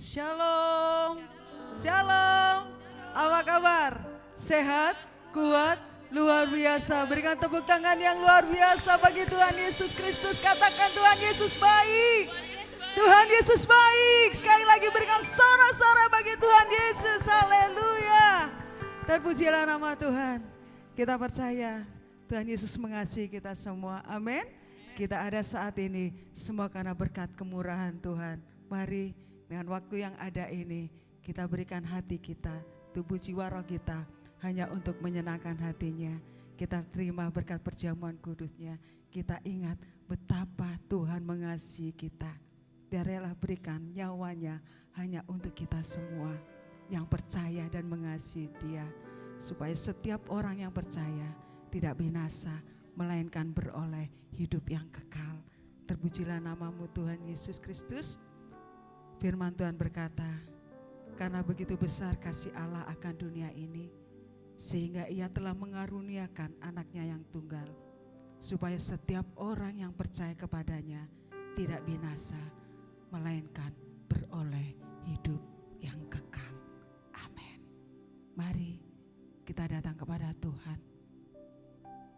Shalom, shalom. Apa kabar? Sehat, kuat, luar biasa. Berikan tepuk tangan yang luar biasa bagi Tuhan Yesus Kristus. Katakan Tuhan Yesus baik. Tuhan Yesus baik. Sekali lagi berikan sorak-sorai bagi Tuhan Yesus. Haleluya. Terpujilah nama Tuhan. Kita percaya Tuhan Yesus mengasihi kita semua. Amin. Kita ada saat ini semua karena berkat kemurahan Tuhan. Mari dengan waktu yang ada ini kita berikan hati kita, tubuh jiwa roh kita hanya untuk menyenangkan hatinya. Kita terima berkat perjamuan kudusnya. Kita ingat betapa Tuhan mengasihi kita. Dia rela berikan nyawanya hanya untuk kita semua yang percaya dan mengasihi Dia. Supaya setiap orang yang percaya tidak binasa, melainkan beroleh hidup yang kekal. Terpujilah namamu Tuhan Yesus Kristus. Firman Tuhan berkata, karena begitu besar kasih Allah akan dunia ini, sehingga Ia telah mengaruniakan anaknya yang tunggal, supaya setiap orang yang percaya kepadanya tidak binasa, melainkan beroleh hidup yang kekal. Amin. Mari kita datang kepada Tuhan.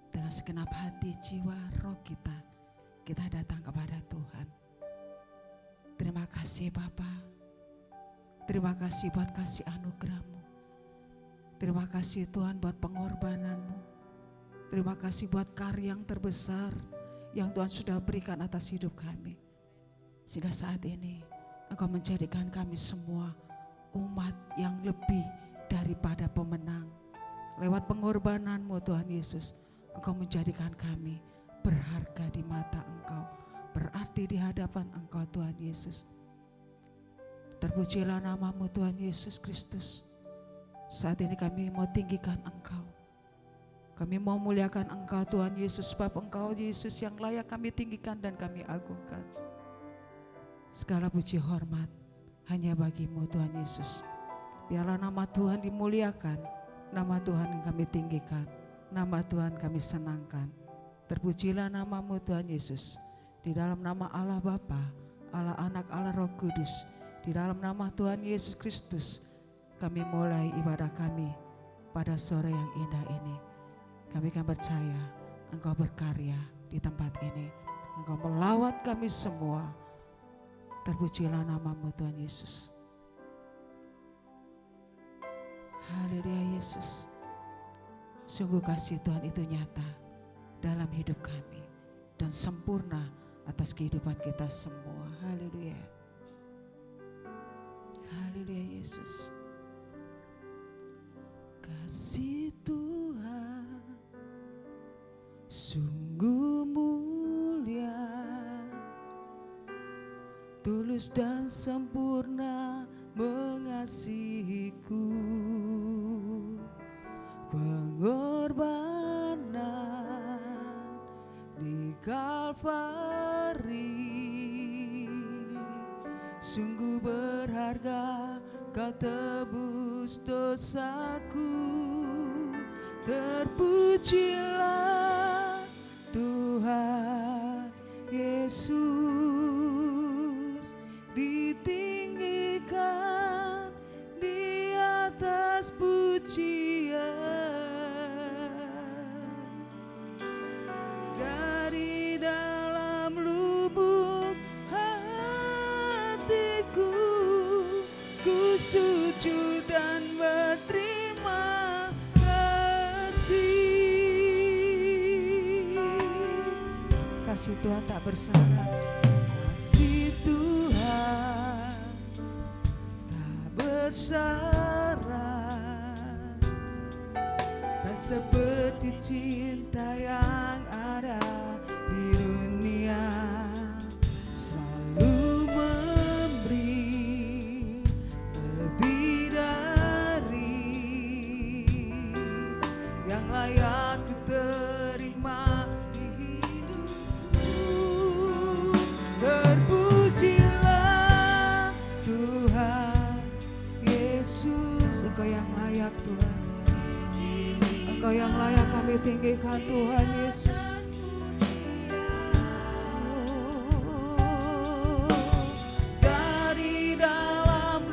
Dengan segenap hati, jiwa, roh kita datang kepada Tuhan. Terima kasih Bapa. Terima kasih buat kasih anugerah-Mu. Terima kasih Tuhan buat pengorbanan-Mu. Terima kasih buat karya yang terbesar yang Tuhan sudah berikan atas hidup kami. Sehingga saat ini Engkau menjadikan kami semua umat yang lebih daripada pemenang. Lewat pengorbanan-Mu Tuhan Yesus, Engkau menjadikan kami berharga di mata Engkau, berarti di hadapan Engkau Tuhan Yesus. Terpujilah namamu Tuhan Yesus Kristus. Saat ini kami mau tinggikan Engkau. Kami mau muliakan Engkau Tuhan Yesus, sebab Engkau Yesus yang layak kami tinggikan dan kami agungkan. Segala puji hormat hanya bagi-Mu Tuhan Yesus. Biarlah nama Tuhan dimuliakan, nama Tuhan yang kami tinggikan, nama Tuhan kami senangkan. Terpujilah namamu Tuhan Yesus. Di dalam nama Allah Bapa, Allah Anak, Allah Roh Kudus, di dalam nama Tuhan Yesus Kristus, kami mulai ibadah kami pada sore yang indah ini. Kami akan percaya Engkau berkarya di tempat ini. Engkau melawat kami semua. Terpujilah namamu Tuhan Yesus. Haleluya Yesus. Sungguh kasih Tuhan itu nyata dalam hidup kami dan sempurna atas kehidupan kita semua. Haleluya. Haleluya Yesus. Kasih Tuhan sungguh mulia, tulus dan sempurna mengasihiku. Pengorbanan di Kalvari sungguh berharga, Kau tebus dosaku. Terpujilah Tuhan Yesus, ditinggikan di atas pujian. Dari dalam lubuk hatiku, ku sujud dan berterima kasih. Kasih Tuhan tak bersyarat. Kasih Tuhan tak bersyarat. Tak seperti cinta yang ada di dunia, selalu memberi lebih dari yang layak ku terima di hidupku. Terpujilah Tuhan Yesus, Engkau yang layak Tuhan. Engkau yang layak kami tinggikan Tuhan Yesus. Dari dalam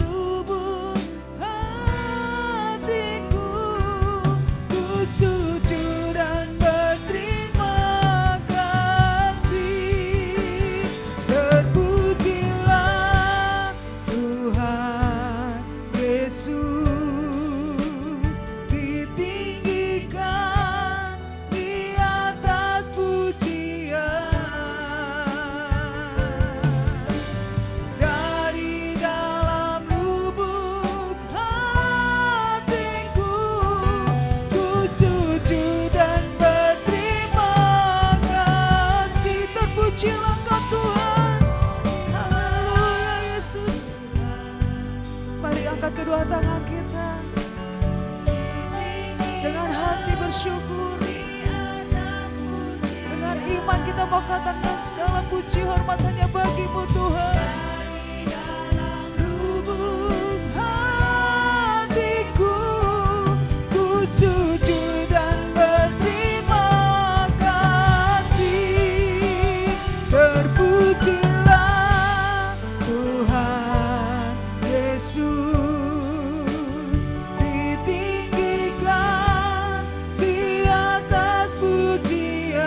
Yesus ditinggikan di atas pujian. Dari dalam lubuk hatiku ku sujud dan berterima kasih. Terpujilah Kau Tuhan. Haleluya Yesus. Mari angkat kedua tangan kita dengan hati bersyukur. Dengan iman kita mau katakan segala puji hormat hanya bagi-Mu Tuhan. Lubuk hatiku ku sujud dan berterima kasih. Terpujilah Tuhan Yesus ditinggikan di atas pujian.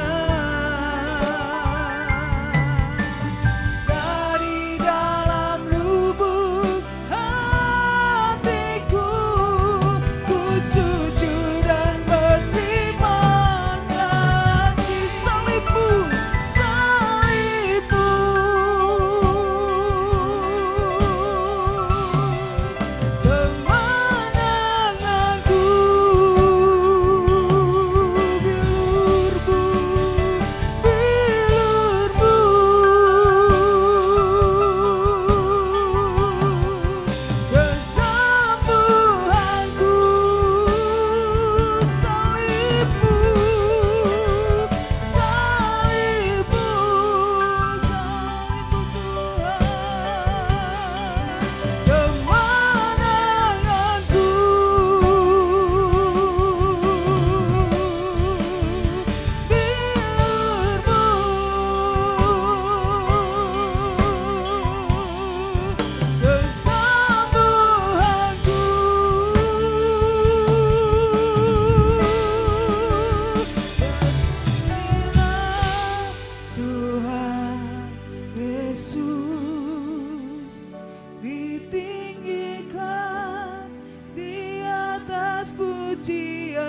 Dari dalam lubuk hatiku ku sujud dan berterima kasih. Salib-Mu, salib-Mu, kemenanganku. Bilur-Bu, bilur-Bu, kesembuhanku. Salib-Mu, salib-Mu, salib-Mu Tuhan, kemenanganku. Bilur-Bu, kesembuhanku. Tuhan Yesus ditinggikan di atas pujian.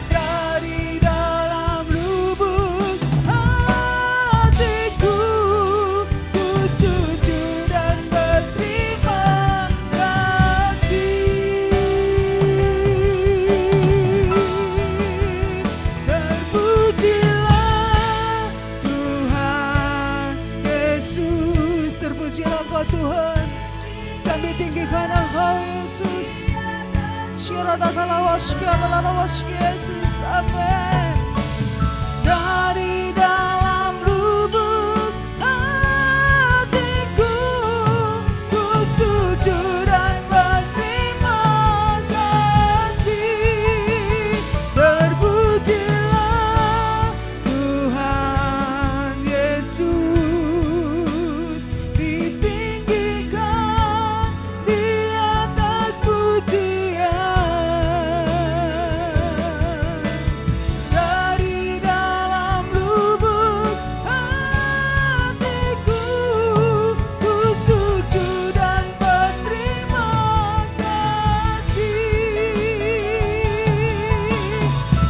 Dari dalam lubuk hatiku ku sujud dan berterima kasih. Terpujilah Tuhan Yesus. Terpujilah Engkau Tuhan. Kami tinggikan Engkau Yesus. Syiradakalawash Yesus. Amin. Dari dalam lubuk hatiku ku sujud dan berterima kasih. Terpujilah Tuhan Yesus ditinggikan di atas pujian. Dari dalam lubuk hatiku ku sujud dan berterima kasih.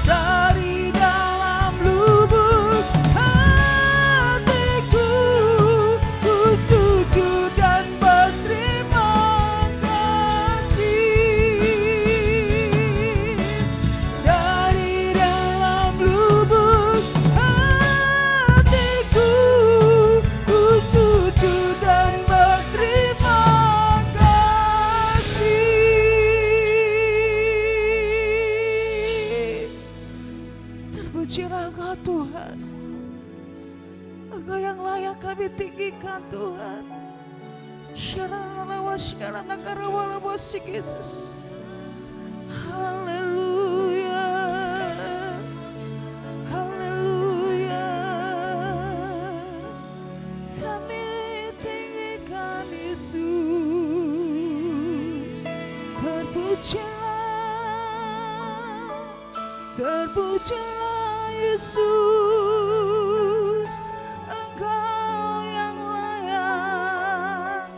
Dari dalam lubuk hatiku ku sujud dan berterima kasih. Dari dalam lubuk hatiku ku sujud dan berterima kasih. Terpujilah Engkau Tuhan. Engkau yang layak kami tinggikan Tuhan. Syaradakalawash Yesus. Haleluya. Haleluya. Kami tinggikan Yesus. Terpujilah, terpujilah Yesus. Engkau yang layak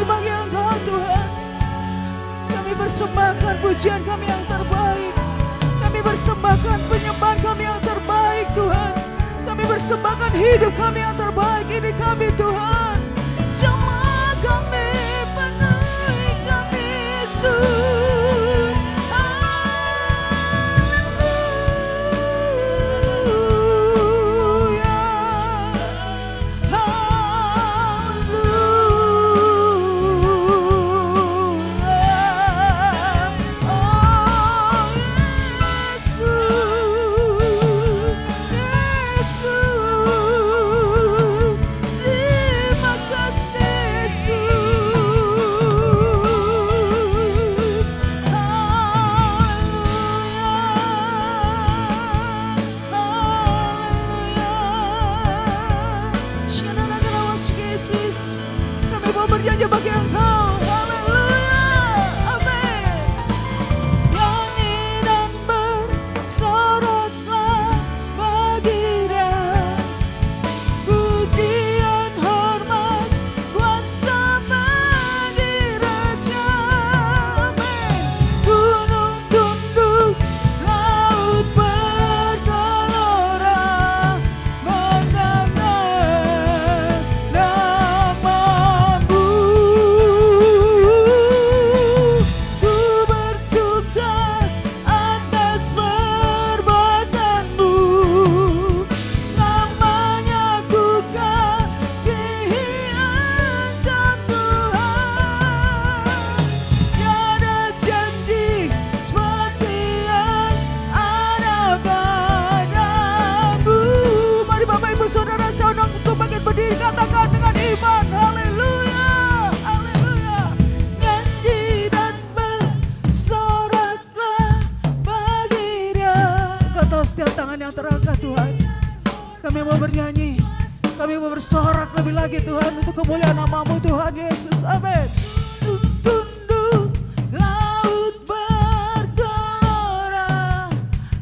bagi Engkau Tuhan. Kami persembahkan pujian kami yang terbaik. Kami persembahkan penyembahan kami yang terbaik Tuhan. Kami persembahkan hidup kami yang terbaik. Ini kami Tuhan. Jemaah kami, penuhi kami Yesus. Haleluya. Haleluya. Oh Yesus. Yesus. Terima kasih Yesus. Haleluya. Haleluya. Shalala kerawas Yesus. Kami mau berjanji bagi Engkau. Haleluya. Amin. Nyanyi dan bersoraklah bagi Dia. Pujian, hormat, kuasa bagi Raja. Amin. Gunung tunduk, laut bergelora, mendengar namamu. Ku bersuka atas perbuatanmu. Selamanya ku kasihi Engkau Tuhan. Tiada janji seperti yang ada padamu. Mari Bapak Ibu Saudara saya undang untuk bangkit berdiri, katakan dengan iman. Haleluya. Haleluya. Nyanyi dan bersoraklah bagi Dia. Engkau tahu setiap tangan yang terangkat Tuhan. Kami mau bernyanyi, kami mau bersorak lebih lagi Tuhan untuk kemuliaan nama-Mu Tuhan Yesus. Amin. Tunduk laut bergelora,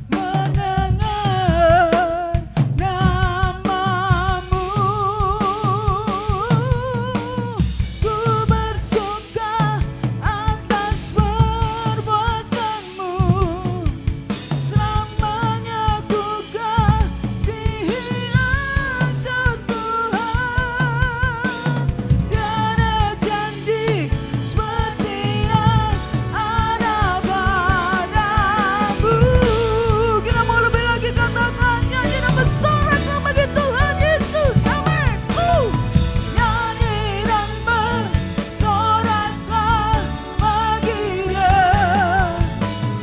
mendengar namamu. Ku bersuka atas perbuatanmu. Selamanya ku kasihi Engkau Tuhan. Tiada janji seperti yang ada padamu. Kita mau lebih lagi katakan, nyanyi dan bersoraklah bagi Tuhan Yesus. Amin. Nyanyi dan bersoraklah bagi Dia.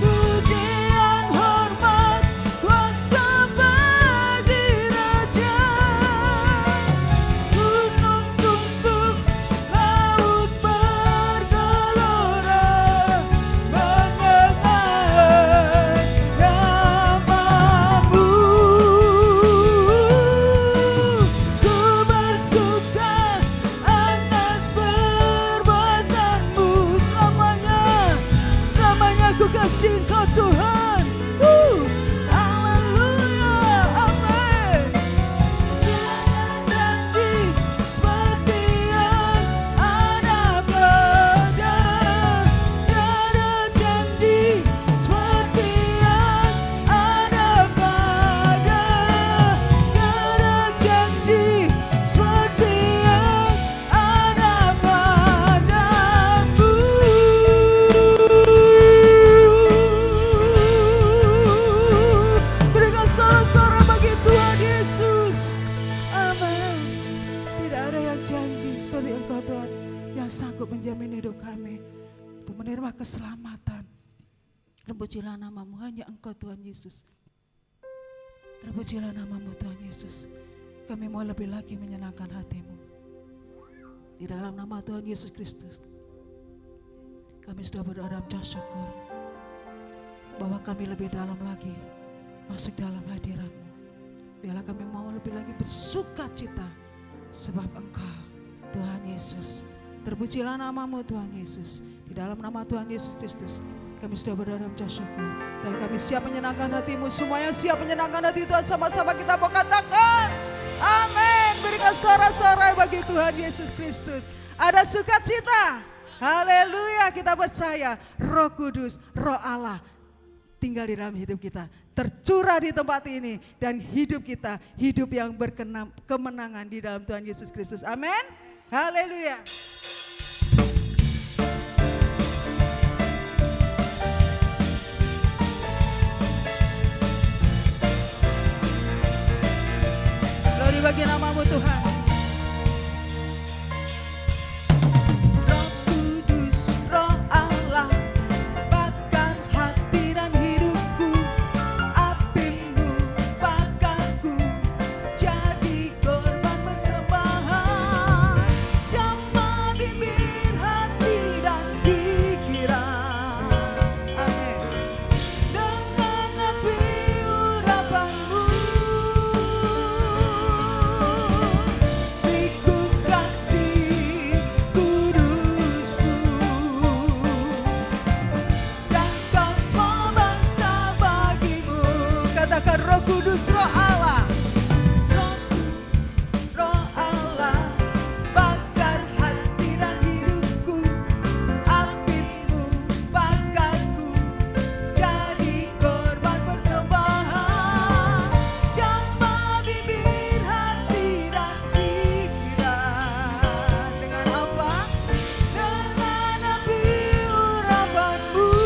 Pujian, hormat, kuasa bagi Raja. Gunung tunduk, laut bergelora, mendengar namamu. Ku bersuka atas perbuatanmu. Selamanya ku kasih Engkau Tuhan. Haleluya. Amin. Nanti seperti yang ada pada. Tiada janji seperti yang ada pada. Tiada janji seperti yang ada padamu. Berikan sorak-sorak bagi Tuhan Yesus. Amin. Tidak ada yang janji seperti Engkau Tuhan, yang sanggup menjamin hidup kami untuk menerima keselamatan. Terpujilah nama-Mu, hanya Engkau Tuhan Yesus. Terpujilah nama-Mu Tuhan Yesus. Kami mau lebih lagi menyenangkan hati-Mu. Di dalam nama Tuhan Yesus Kristus, kami sudah berdoa dalam syukur bahwa kami lebih dalam lagi masuk dalam hadirat-Mu. Biarlah kami mau lebih lagi bersuka cita sebab Engkau Tuhan Yesus. Terpujilah nama-Mu Tuhan Yesus. Di dalam nama Tuhan Yesus Kristus kami sudah berdoa dalam syukur. Dan kami siap menyenangkan hati-Mu. Semuanya siap menyenangkan hati Tuhan. Sama-sama kita mau katakan amin. Berikan sorak-sorai bagi Tuhan Yesus Kristus. ada sukacita. Haleluya, kita percaya Roh Kudus, Roh Allah tinggal di dalam hidup kita, tercurah di tempat ini, dan hidup kita hidup yang berkemenangan di dalam Tuhan Yesus Kristus. Amin. Haleluya. Glory bagi nama-Mu Tuhan. Roh Kudus, Roh Allah, Roh Allah, bakar hati dan hidupku, apimu bakarku, jadi korban persembahan, jamah bibir hati dan pikiran. Dengan apa? Dengan api urapanmu.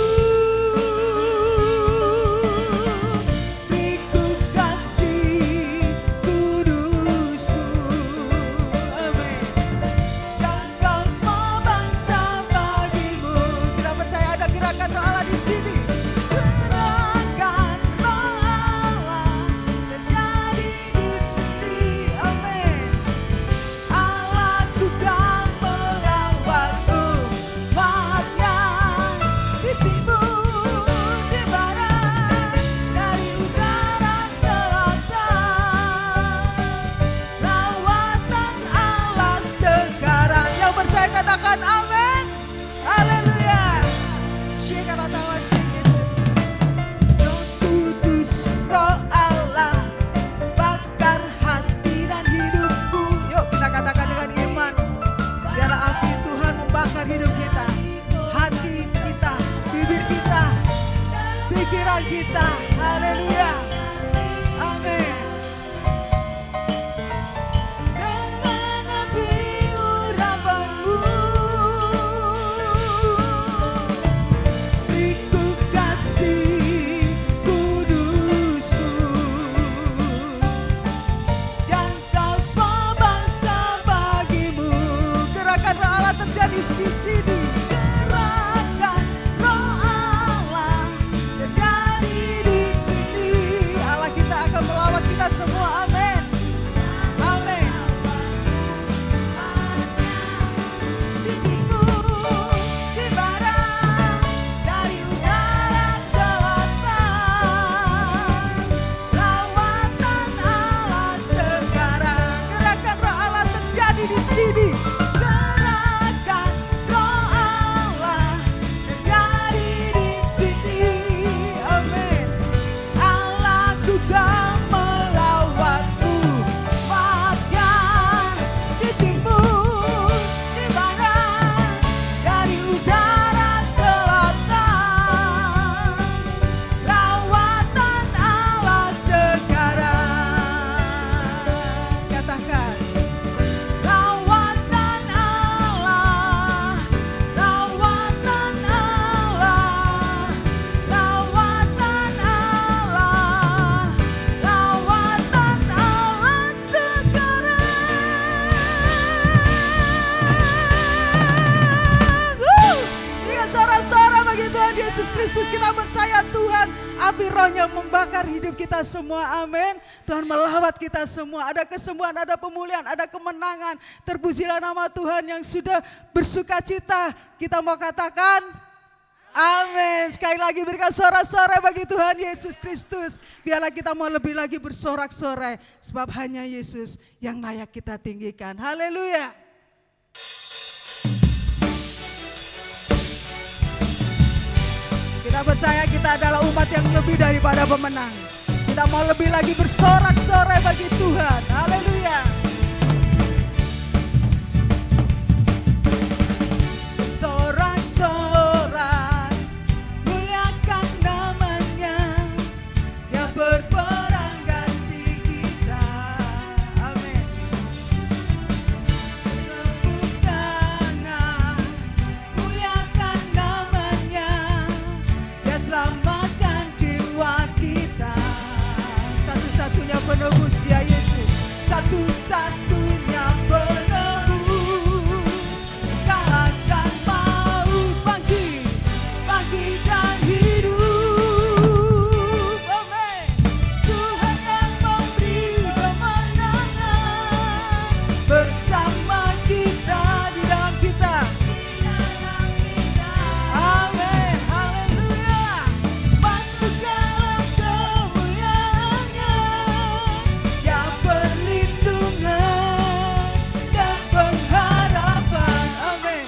Katakan amin. Haleluya. Roh Kudus, Roh Allah, bakar hati dan hidupku. Yuk kita katakan dengan iman. Biarlah api Tuhan membakar hidup kita, hati kita, bibir kita, pikiran kita. Haleluya. Amin. Di sini gerakan Roh Allah terjadi di sini. Allah kita akan melawat kita semua. Amin. Amin. Di timur, di barat, dari utara selatan, lawatan Allah sekarang. Gerakan Roh Allah terjadi di sini. Yesus Kristus, kita percaya Tuhan api rohnya membakar hidup kita semua. Amin. Tuhan melawat kita semua. Ada kesembuhan, ada pemulihan, ada kemenangan. Terpujilah nama Tuhan yang sudah bersuka cita. Kita mau katakan amin. Sekali lagi berikan sorak-sorai bagi Tuhan Yesus Kristus. Biarlah kita mau lebih lagi bersorak-sorai. Sebab hanya Yesus yang layak kita tinggikan. Haleluya. Kita percaya kita adalah umat yang lebih daripada pemenang. Kita mau lebih lagi bersorak-sorai bagi Tuhan. Haleluya. penebus dia Yesus. Satu-satunya penebus. Kalahkan maut, bangkit, bangkit dan hidup. Amin. Tuhan yang memberi kemenangan bersama kita, di dalam kita. Amin. Haleluya. Masuk dalam kemuliaannya, yang perlindungan dan pengharapan. Amin.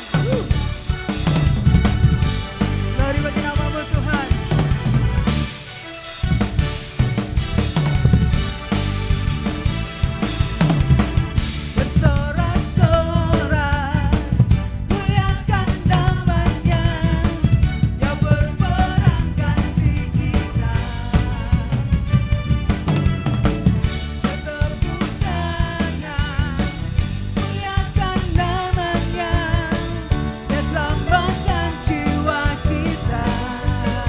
Glory bagi nama-Mu Tuhan. Bersorak-sorak, muliakan namanya, yang berperang ganti kita. Bertepuk tangan, muliakan namanya, yang selamatkan jiwa kita.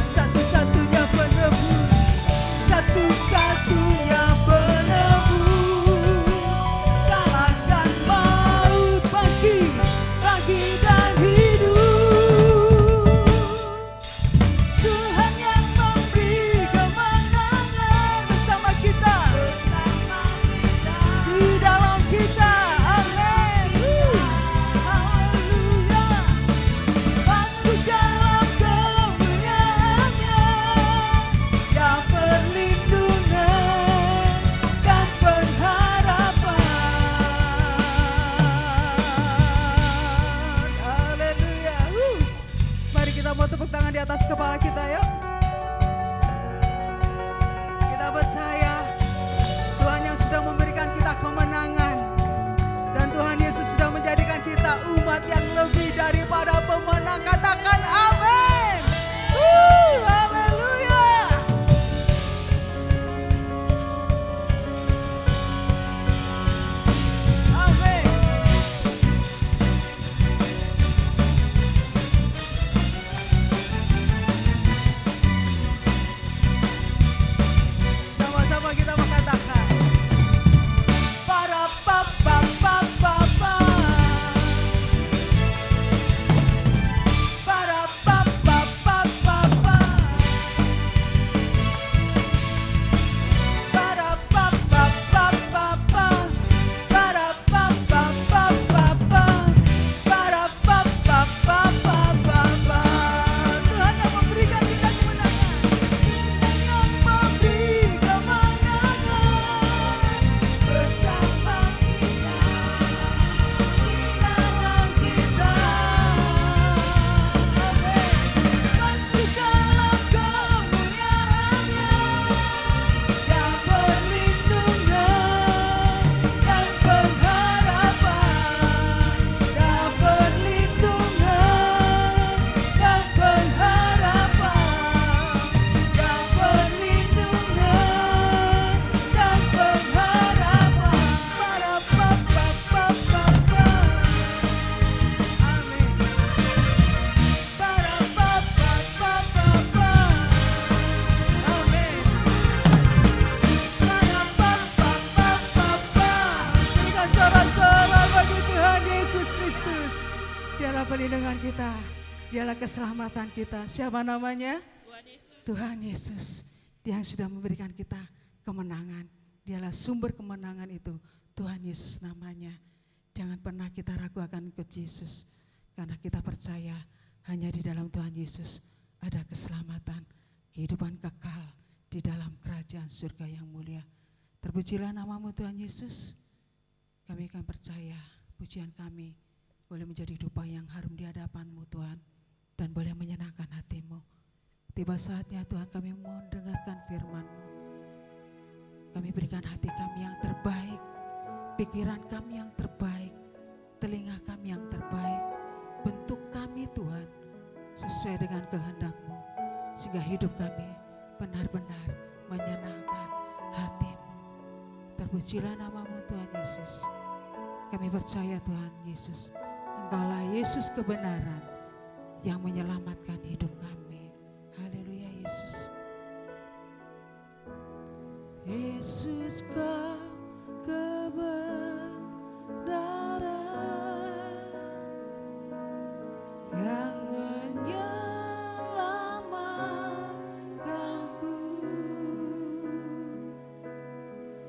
Satu-satunya penebus, satu-satunya penebus. Kalahkan maut, bangkit, bangkit dan hidup. Tuhan yang memberi kemenangan bersama kita, di dalam kita. Amin. Haleluya. Masuk dalam kemuliaannya, yang perlindungan dan pengharapan. Haleluya. Mari kita mau tepuk tangan di atas kepala kita, yuk. Kita percaya Tuhan yang sudah memberikan kita kemenangan, dan Tuhan Yesus sudah menjadikan kita umat yang lebih daripada pemenang. Katakan amin. Haleluya. Amin. Sama-sama kita mengatakan, para papa papa papa, para papa papa papa, para papa papa papa, para papa papa papa, para papa papa papa. Tuhan yang memberikan kita kemenangan, yang memberi kemenangan bersama kita, di dalam kita. Amin. Masuk dalam kemuliaannya, yang perlindungan dan pengharapan, yang perlindungan dan pengharapan, yang perlindungan dan pengharapan. Para papa papa papa. Amin. Para papa papa papa. Amin. Para papa papa papa. Berikan sorak-sorak bagi Tuhan Yesus Kristus. Dialah perlindungan kita, dialah keselamatan kita. Siapa namanya? Tuhan Yesus. Dia yang sudah memberikan kita kemenangan. Dialah sumber kemenangan itu. Tuhan Yesus namanya. Jangan pernah kita ragu akan ikut Yesus, karena kita percaya hanya di dalam Tuhan Yesus ada keselamatan, kehidupan kekal di dalam kerajaan surga yang mulia. Terpujilah nama-Mu Tuhan Yesus. Kami akan percaya pujian kami boleh menjadi dupa yang harum di hadapan-Mu Tuhan, dan boleh menyenangkan hati-Mu. Tiba saatnya Tuhan kami mau mendengarkan firman-Mu. Kami berikan hati kami yang terbaik, pikiran kami yang terbaik, telinga kami yang terbaik. Bentuk kami Tuhan sesuai dengan kehendak-Mu, sehingga hidup kami benar-benar menyenangkan hati-Mu. Terpujilah nama-Mu Tuhan Yesus. Kami percaya Tuhan Yesus, Engkaulah Yesus kebenaran yang menyelamatkan hidup kami. Haleluya Yesus. Yesus kau kebenaran yang menyelamatkanku.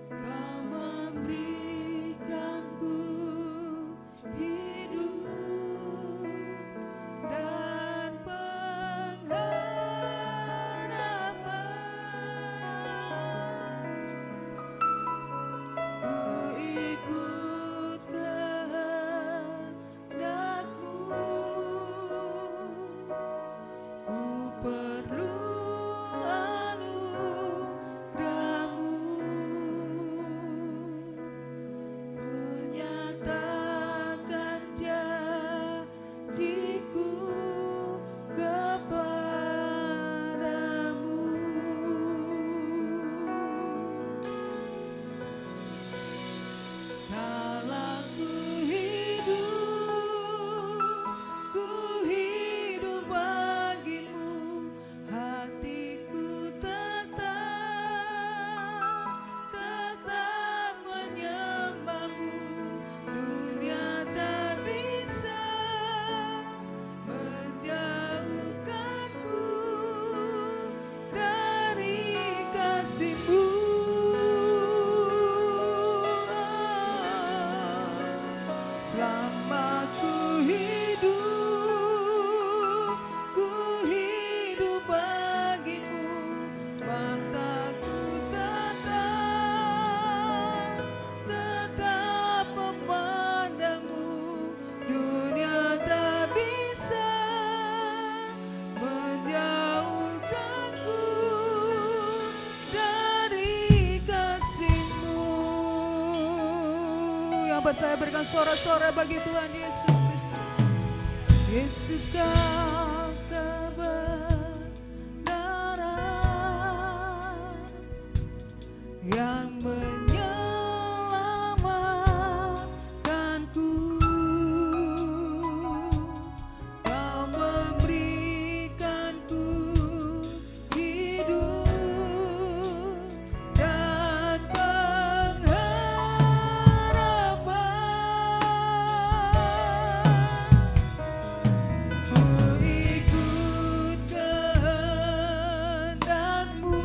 Kau memberikanku hidup dan pengharapan. Ku ikut kehendakmu, ku perlu anugerahmu. Ku nyatakan janjiku kepadamu. Kala ku hidup bagimu, hatiku tetap menyembahmu. Dunia tak bisa menjauhkanku dari kasih-Mu. Selama ku hidup bagimu, mataku tetap memandangmu. Dunia tak bisa menjauhkanku dari kasih-Mu. Yang percaya berikan sorak-sorai bagi Tuhan Yesus Kristus. Yesus kau kebenaran yang menyelamatkanku. Kau memberikanku hidup dan pengharapan. Ku ikut kehendakmu,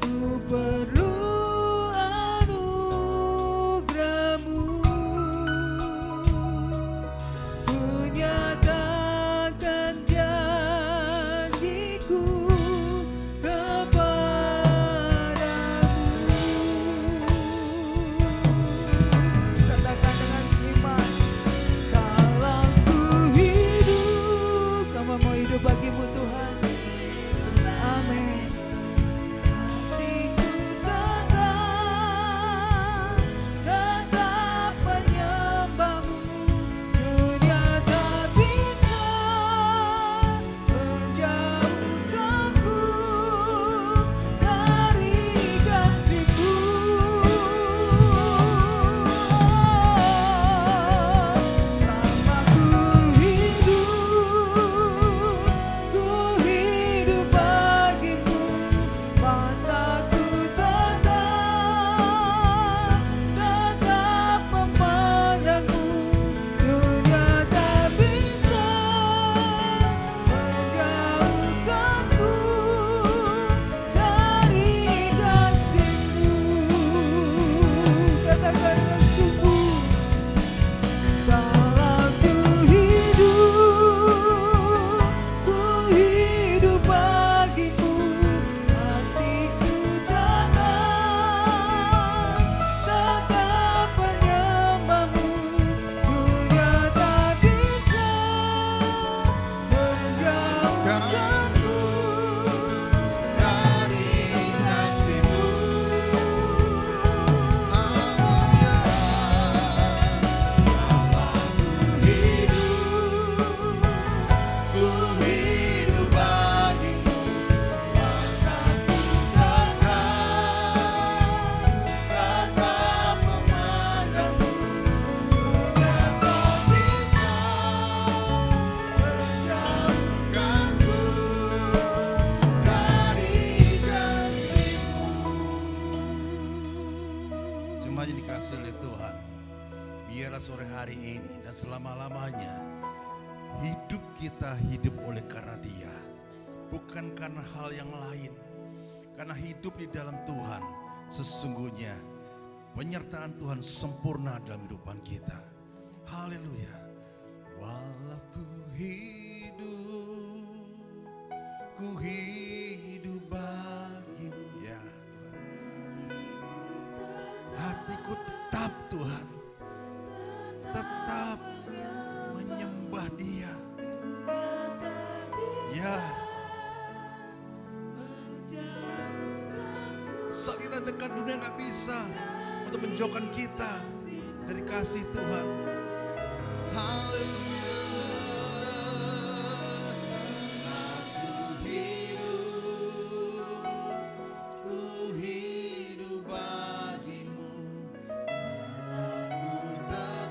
ku semuanya dikasih oleh Tuhan. Biarlah sore hari ini dan selama-lamanya hidup kita hidup oleh karena Dia, bukan karena hal yang lain. Karena hidup di dalam Tuhan, sesungguhnya penyertaan Tuhan sempurna dalam kehidupan kita. Haleluya. Walau ku hidup bagimu ya Tuhan. Hatiku tetap Tuhan, tetap menyembah Dia. Ya, saat kita dekat dunia gak bisa untuk menjauhkan kita dari kasih Tuhan. Haleluya. Ku hidup bagimu. Ku tetap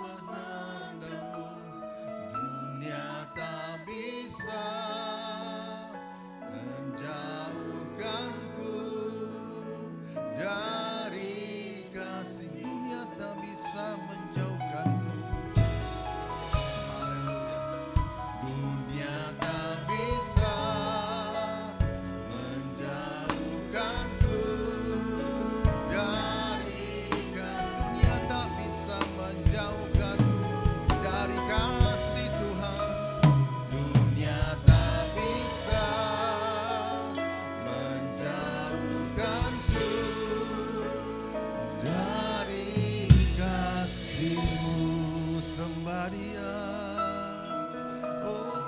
menandangmu. Dunia tak bisa menjauhkanku dari kasih. Dunia tak bisa menjauhkanku. Dunia tak bisa menjauhkanku dari kasih. Dunia tak bisa menjauhkanku dari kasih Tuhan. Dunia tak bisa menjauhkanku dari kasih-Mu. Sembah Dia. Oh,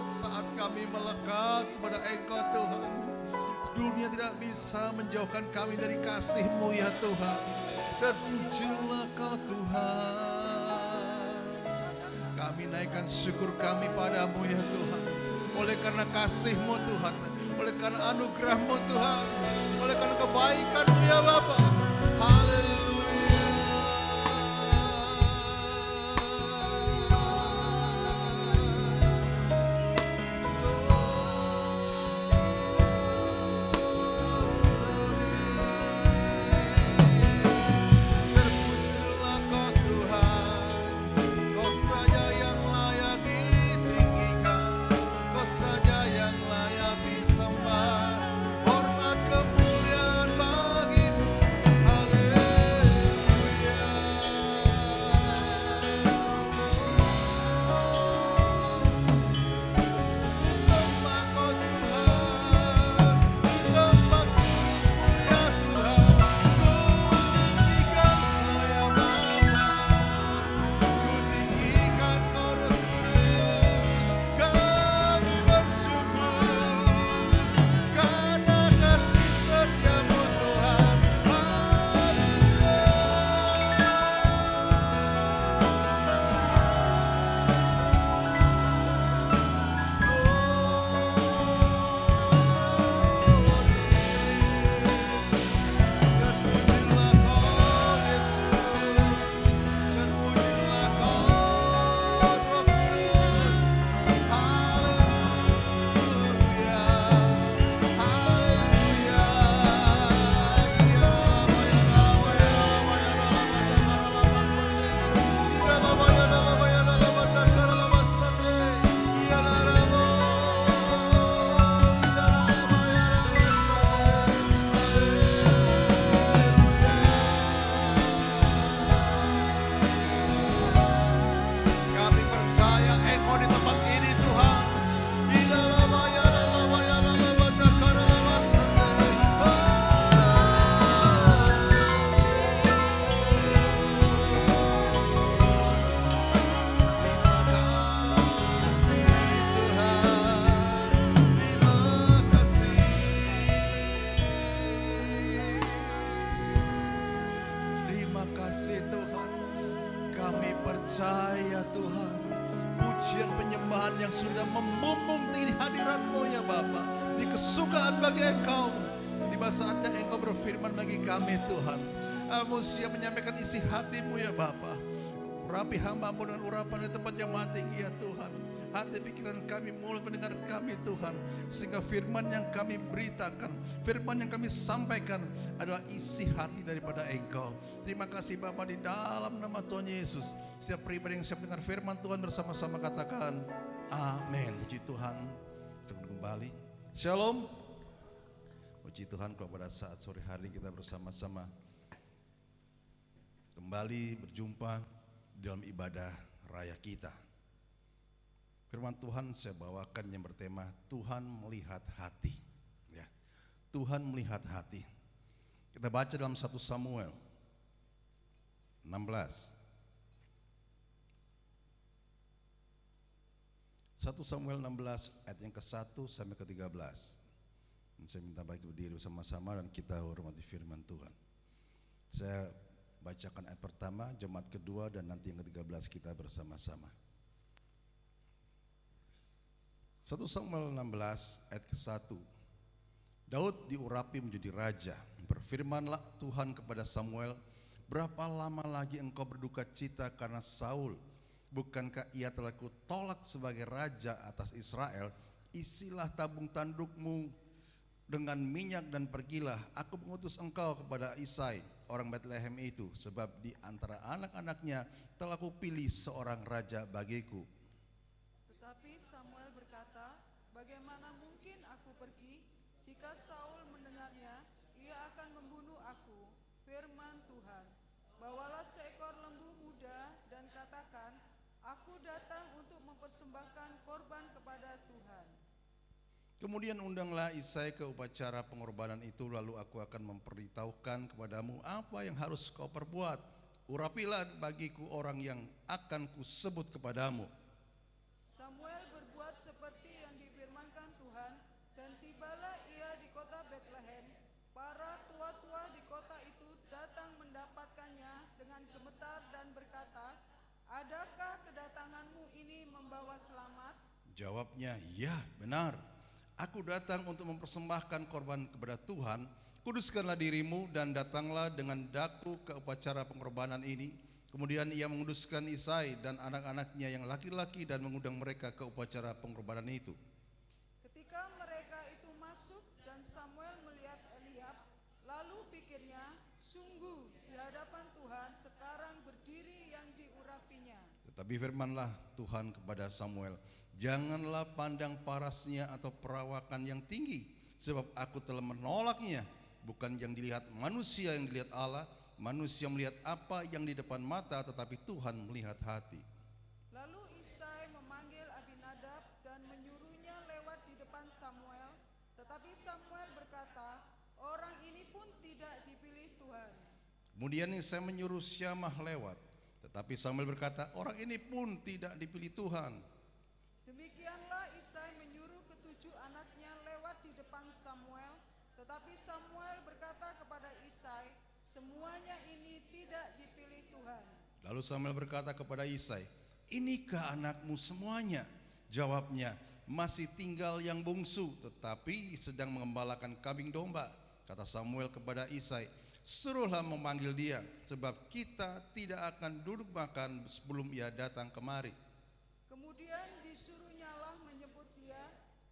saat kami melekat kepada Engkau Tuhan, dunia tidak bisa menjauhkan kami dari kasih-Mu ya Tuhan. Terpujilah Kau Tuhan. Kami naikkan syukur kami padamu ya Tuhan. Oleh karena kasih-Mu Tuhan, oleh karena anugerah-Mu Tuhan, oleh karena kebaikan-Mu ya Bapa. Terpujilah Kau Tuhan, Kau saja yang layak ditinggikan, Kau saja yang layak disembah. Hormat kemuliaan bagi-Mu. Haleluya. Disembah Kau Tuhan, disembah kudus-Mu ya Tuhan. Ku tinggikan Kau ya Bapa, ku tinggikan Kau Roh Kudus. Kami bersyukur karena kasih setia-Mu Tuhan. Terpujilah Kau Yesus, terpujilah Kau Roh Kudus. Haleluya, haleluya. Kami percaya Engkau di tempat ini Tuhan. Terima kasih Tuhan. Kami percaya Tuhan, pujian penyembahan yang sudah membumbung tinggi di hadirat-Mu ya Bapa, di kesukaan bagi Engkau. Tiba saatnya Engkau berfirman bagi kami Tuhan. Kamu siap menyampaikan isi hati-Mu ya Bapa. Urapi hamba-Mu dengan urapan di tempat jemaat tinggi ya Tuhan. hati pikiran kami, mulut mendengar kami Tuhan, sehingga firman yang kami beritakan, firman yang kami sampaikan adalah isi hati daripada Engkau. Terima kasih Bapa, di dalam nama Tuhan Yesus. Setiap pribadi yang siap dengar firman Tuhan bersama-sama katakan amin. Puji Tuhan. Selamat kembali. Shalom. Puji Tuhan kalau pada saat sore hari kita bersama-sama kembali berjumpa dalam ibadah raya kita. Firman Tuhan saya bawakan yang bertema Tuhan melihat hati. Ya, Tuhan melihat hati. Kita baca dalam 1 Samuel 16. 1 Samuel 16 ayat yang ke-1 sampai ke-13. Saya minta bagi berdiri bersama-sama dan kita hormati firman Tuhan. Saya bacakan ayat pertama, jemaat kedua, dan nanti yang ke-13 kita bersama-sama. 1 Samuel 16 ayat ke-1. Daud diurapi menjadi raja. Berfirmanlah Tuhan kepada Samuel, berapa lama lagi engkau berduka cita karena Saul? Bukankah ia telah kutolak sebagai raja atas Israel? Isilah tabung tandukmu dengan minyak dan pergilah. Aku mengutus engkau kepada Isai orang Bethlehem itu, sebab di antara anak-anaknya telah kupilih seorang raja bagiku. Tetapi Samuel berkata, bagaimana mungkin aku pergi? Jika Saul mendengarnya, ia akan membunuh aku. Firman Tuhan, bawalah seekor lembu muda dan katakan, aku datang untuk mempersembahkan korban kepada Tuhan. Kemudian undanglah Isai ke upacara pengorbanan itu, lalu aku akan memberitahukan kepadamu apa yang harus kau perbuat. Urapilah bagiku orang yang akan kusebut kepadamu. Samuel berbuat seperti yang difirmankan Tuhan, dan tibalah ia di kota Bethlehem. Para tua-tua di kota itu datang mendapatkannya dengan gemetar dan berkata, adakah kedatanganmu ini membawa selamat? Jawabnya, ya benar. Aku datang untuk mempersembahkan korban kepada Tuhan. Kuduskanlah dirimu dan datanglah dengan daku ke upacara pengorbanan ini. Kemudian ia menguduskan Isai dan anak-anaknya yang laki-laki dan mengundang mereka ke upacara pengorbanan itu. Ketika mereka itu masuk dan Samuel melihat Eliab, lalu pikirnya, sungguh di hadapan Tuhan sekarang berdiri yang diurapinya. Tetapi firmanlah Tuhan kepada Samuel, janganlah pandang parasnya atau perawakan yang tinggi, sebab aku telah menolaknya. Bukan yang dilihat manusia yang dilihat Allah. Manusia melihat apa yang di depan mata, tetapi Tuhan melihat hati. Lalu Isai memanggil Abinadab dan menyuruhnya lewat di depan Samuel. Tetapi Samuel berkata, orang ini pun tidak dipilih Tuhan. Kemudian Isai menyuruh Syamah lewat. Tetapi Samuel berkata, orang ini pun tidak dipilih Tuhan. Demikianlah Isai menyuruh ketujuh anaknya lewat di depan Samuel. Tetapi Samuel berkata kepada Isai, semuanya ini tidak dipilih Tuhan. Lalu Samuel berkata kepada Isai, inikah anakmu semuanya? Jawabnya, masih tinggal yang bungsu, tetapi sedang mengembalakan kambing domba. Kata Samuel kepada Isai, suruhlah memanggil dia, sebab kita tidak akan duduk makan sebelum ia datang kemari. Kemudian disuruhnyalah menyebut dia.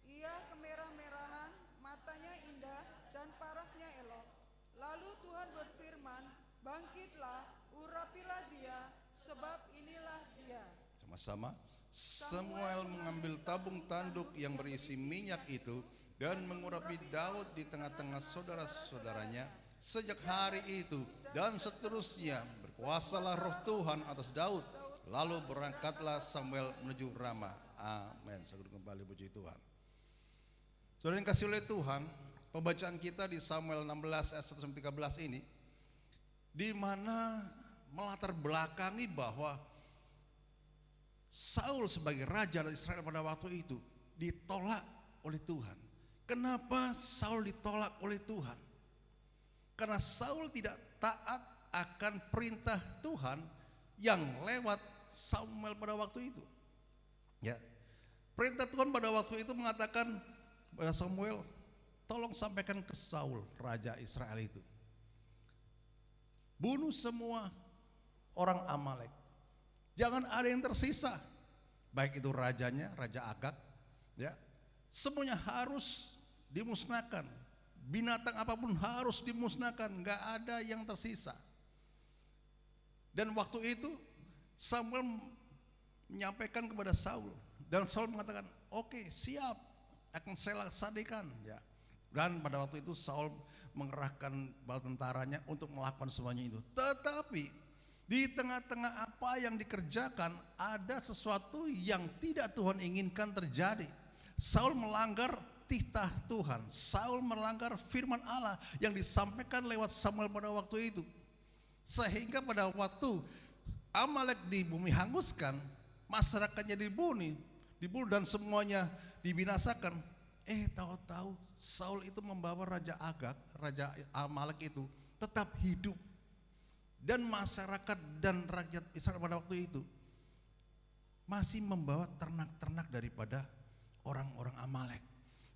Ia kemerah-merahan, matanya indah dan parasnya elok. Lalu Tuhan berfirman, bangkitlah, urapilah dia, sebab inilah dia. Sama-sama. Samuel mengambil tabung tanduk yang berisi minyak itu dan mengurapi Daud di tengah-tengah saudara-saudaranya. Sejak hari itu dan seterusnya berkuasalah roh Tuhan atas Daud. Lalu berangkatlah Samuel menuju Rama. Amin. Saya kembali puji Tuhan. Saudara yang kasih oleh Tuhan, pembacaan kita di Samuel 16 ayat 1-13 ini, di mana melatar belakangi bahwa Saul sebagai raja dari Israel pada waktu itu ditolak oleh Tuhan. Kenapa Saul ditolak oleh Tuhan? Karena Saul tidak taat akan perintah Tuhan yang lewat Samuel pada waktu itu. Ya, perintah Tuhan pada waktu itu mengatakan pada Samuel, tolong sampaikan ke Saul, raja Israel itu, bunuh semua orang Amalek, jangan ada yang tersisa. baik itu rajanya, Raja Agag, ya, semuanya harus dimusnahkan. Binatang apapun harus dimusnahkan, nggak ada yang tersisa. Dan waktu itu Samuel menyampaikan kepada Saul, dan Saul mengatakan, oke, siap, akan saya laksanakan, ya. Dan pada waktu itu Saul mengerahkan bala tentaranya untuk melakukan semuanya itu. Tetapi di tengah-tengah apa yang dikerjakan ada sesuatu yang tidak Tuhan inginkan terjadi. Saul melanggar titah Tuhan. Saul melanggar firman Allah yang disampaikan lewat Samuel pada waktu itu. Sehingga pada waktu Amalek di bumi hanguskan, masyarakatnya dibunuh dan semuanya dibinasakan. Tahu-tahu Saul itu membawa Raja Agag, Raja Amalek itu tetap hidup. Dan masyarakat dan rakyat Israel pada waktu itu masih membawa ternak-ternak daripada orang-orang Amalek.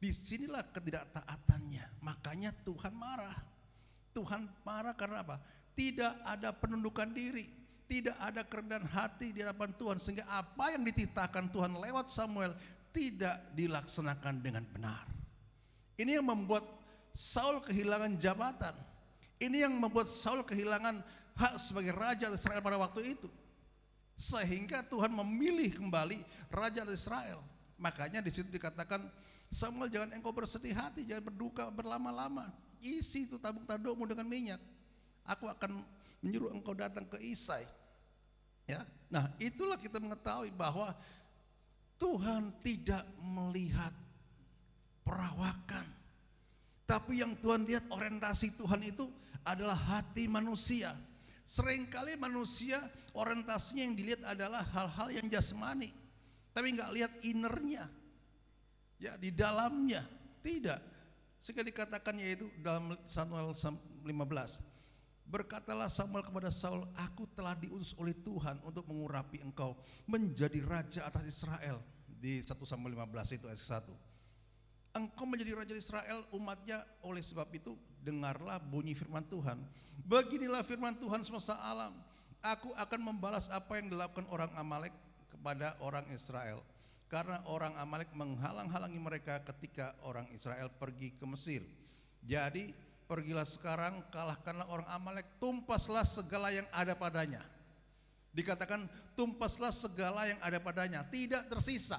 Disinilah ketidaktaatannya. Makanya Tuhan marah. Tuhan marah karena apa? Tidak ada penundukan diri, tidak ada kerendahan hati di hadapan Tuhan, sehingga apa yang dititahkan Tuhan lewat Samuel tidak dilaksanakan dengan benar. Ini yang membuat Saul kehilangan jabatan. Ini yang membuat Saul kehilangan hak sebagai raja Israel pada waktu itu. Sehingga Tuhan memilih kembali raja Israel. Makanya di situ dikatakan, Samuel, jangan engkau bersedih hati, jangan berduka berlama-lama. Isi itu tabung tandukmu dengan minyak. Aku akan menyuruh engkau datang ke Isai. Ya. Nah, itulah kita mengetahui bahwa Tuhan tidak melihat perawakan, tapi yang Tuhan lihat, orientasi Tuhan itu adalah hati manusia. Seringkali manusia orientasinya yang dilihat adalah hal-hal yang jasmani, tapi nggak lihat innernya, ya, di dalamnya tidak. Sehingga dikatakan yaitu dalam Samuel 15, berkatalah Samuel kepada Saul, aku telah diutus oleh Tuhan untuk mengurapi engkau menjadi raja atas Israel. Di 1 Samuel 15 itu ayat 1. Engkau menjadi raja Israel umatnya, oleh sebab itu dengarlah bunyi firman Tuhan. Beginilah firman Tuhan semesta alam, aku akan membalas apa yang dilakukan orang Amalek kepada orang Israel. Karena orang Amalek menghalang-halangi mereka ketika orang Israel pergi ke Mesir. Jadi pergilah sekarang, kalahkanlah orang Amalek, tumpaslah segala yang ada padanya. Dikatakan tumpaslah segala yang ada padanya, tidak tersisa.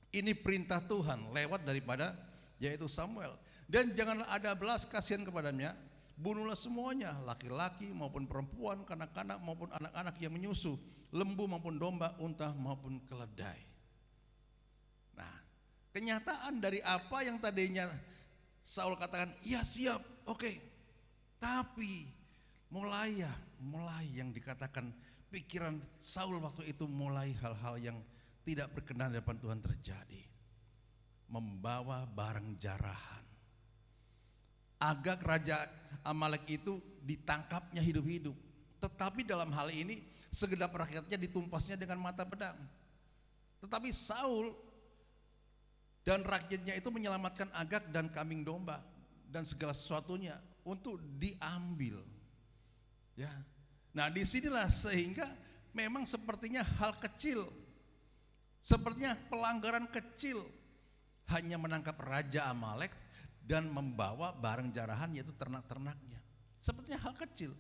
Ini perintah Tuhan lewat daripada yaitu Samuel. Dan janganlah ada belas kasihan kepadanya, bunuhlah semuanya, laki-laki maupun perempuan, kanak-kanak maupun anak-anak yang menyusu, lembu maupun domba, unta maupun keledai. Nah, kenyataan dari apa yang tadinya Saul katakan, iya siap, oke. Tapi mulai yang dikatakan pikiran Saul waktu itu mulai hal-hal yang tidak berkenan di depan Tuhan terjadi. Membawa barang jarahan. Agag raja Amalek itu ditangkapnya hidup-hidup. Tetapi dalam hal ini segenap rakyatnya ditumpasnya dengan mata pedang. Tetapi Saul dan rakyatnya itu menyelamatkan Agag dan kambing domba dan segala sesuatunya untuk diambil. Ya. Nah, disinilah sehingga memang sepertinya hal kecil, sepertinya pelanggaran kecil, hanya menangkap raja Amalek dan membawa barang jarahan yaitu ternak-ternaknya. Sepertinya hal kecil,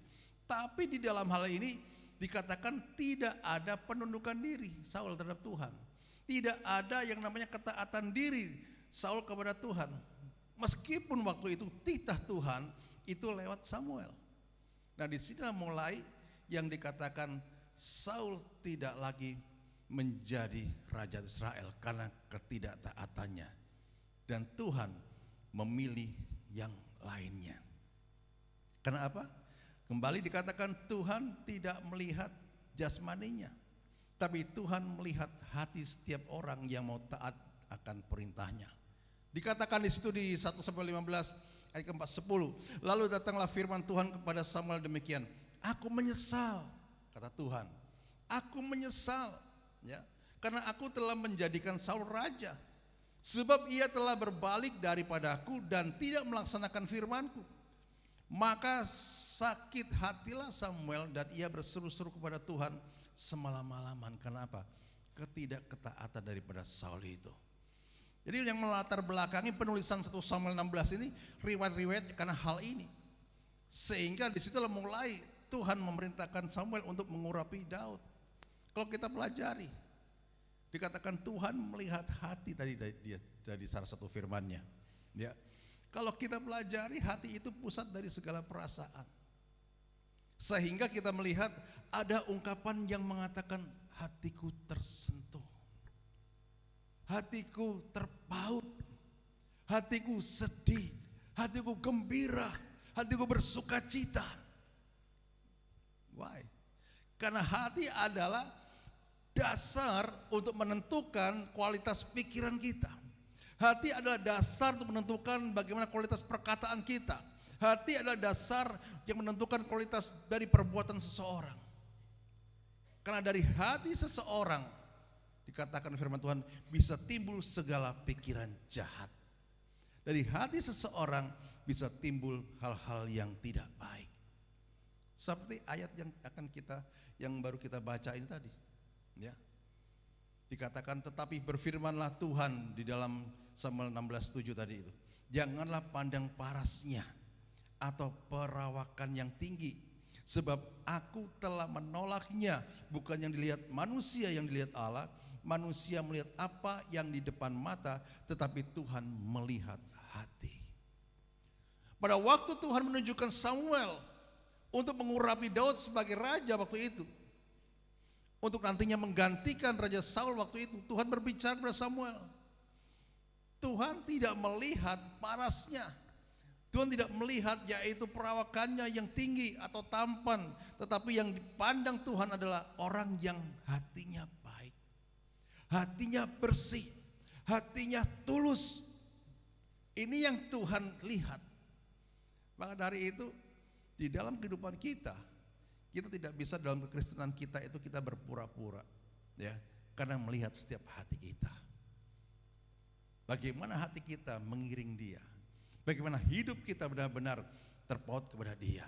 tapi di dalam hal ini dikatakan tidak ada penundukan diri Saul terhadap Tuhan. Tidak ada yang namanya ketaatan diri Saul kepada Tuhan. Meskipun waktu itu titah Tuhan itu lewat Samuel. Nah, di sini mulai yang dikatakan Saul tidak lagi menjadi raja Israel karena ketidaktaatannya. Dan Tuhan memilih yang lainnya. Karena apa? Kembali dikatakan Tuhan tidak melihat jasmaninya, tapi Tuhan melihat hati setiap orang yang mau taat akan perintahnya. Dikatakan di situ di 1 Samuel 15 ayat keempat 10. Lalu datanglah firman Tuhan kepada Samuel demikian. Aku menyesal, kata Tuhan. Aku menyesal, ya, karena aku telah menjadikan Saul raja. Sebab ia telah berbalik daripadaku dan tidak melaksanakan firmanku. Maka sakit hatilah Samuel dan ia berseru-seru kepada Tuhan semalam-malaman. Karena apa? ketidakketaatan daripada Saul itu. Jadi yang melatar belakangi penulisan 1 Samuel 16 ini riwayat-riwayat karena hal ini. Sehingga disitulah mulai Tuhan memerintahkan Samuel untuk mengurapi Daud. Kalau kita pelajari, dikatakan Tuhan melihat hati tadi dari salah satu firman-Nya. Ya. Kalau kita pelajari, hati itu pusat dari segala perasaan. Sehingga kita melihat ada ungkapan yang mengatakan hatiku tersentuh, hatiku terpaut, hatiku sedih, hatiku gembira, hatiku bersuka cita. Why? Karena hati adalah dasar untuk menentukan kualitas pikiran kita. Hati adalah dasar untuk menentukan bagaimana kualitas perkataan kita. Hati adalah dasar yang menentukan kualitas dari perbuatan seseorang. Karena dari hati seseorang, dikatakan firman Tuhan, bisa timbul segala pikiran jahat. Dari hati seseorang bisa timbul hal-hal yang tidak baik. Seperti ayat yang baru kita baca ini tadi. Ya. Dikatakan tetapi berfirmanlah Tuhan di dalam Samuel 16:7 tadi itu. Janganlah pandang parasnya atau perawakan yang tinggi, sebab aku telah menolaknya. Bukan yang dilihat manusia yang dilihat Allah. Manusia melihat apa yang di depan mata, tetapi Tuhan melihat hati. Pada waktu Tuhan menunjukkan Samuel untuk mengurapi Daud sebagai raja waktu itu, untuk nantinya menggantikan Raja Saul waktu itu, Tuhan berbicara kepada Samuel. Tuhan tidak melihat parasnya, Tuhan tidak melihat yaitu perawakannya yang tinggi atau tampan, tetapi yang dipandang Tuhan adalah orang yang hatinya baik, hatinya bersih, hatinya tulus. Ini yang Tuhan lihat. Maka dari itu di dalam kehidupan kita tidak bisa dalam kekristenan kita itu kita berpura-pura, ya, karena melihat setiap hati kita. Bagaimana hati kita mengiring Dia, bagaimana hidup kita benar-benar terpaut kepada Dia.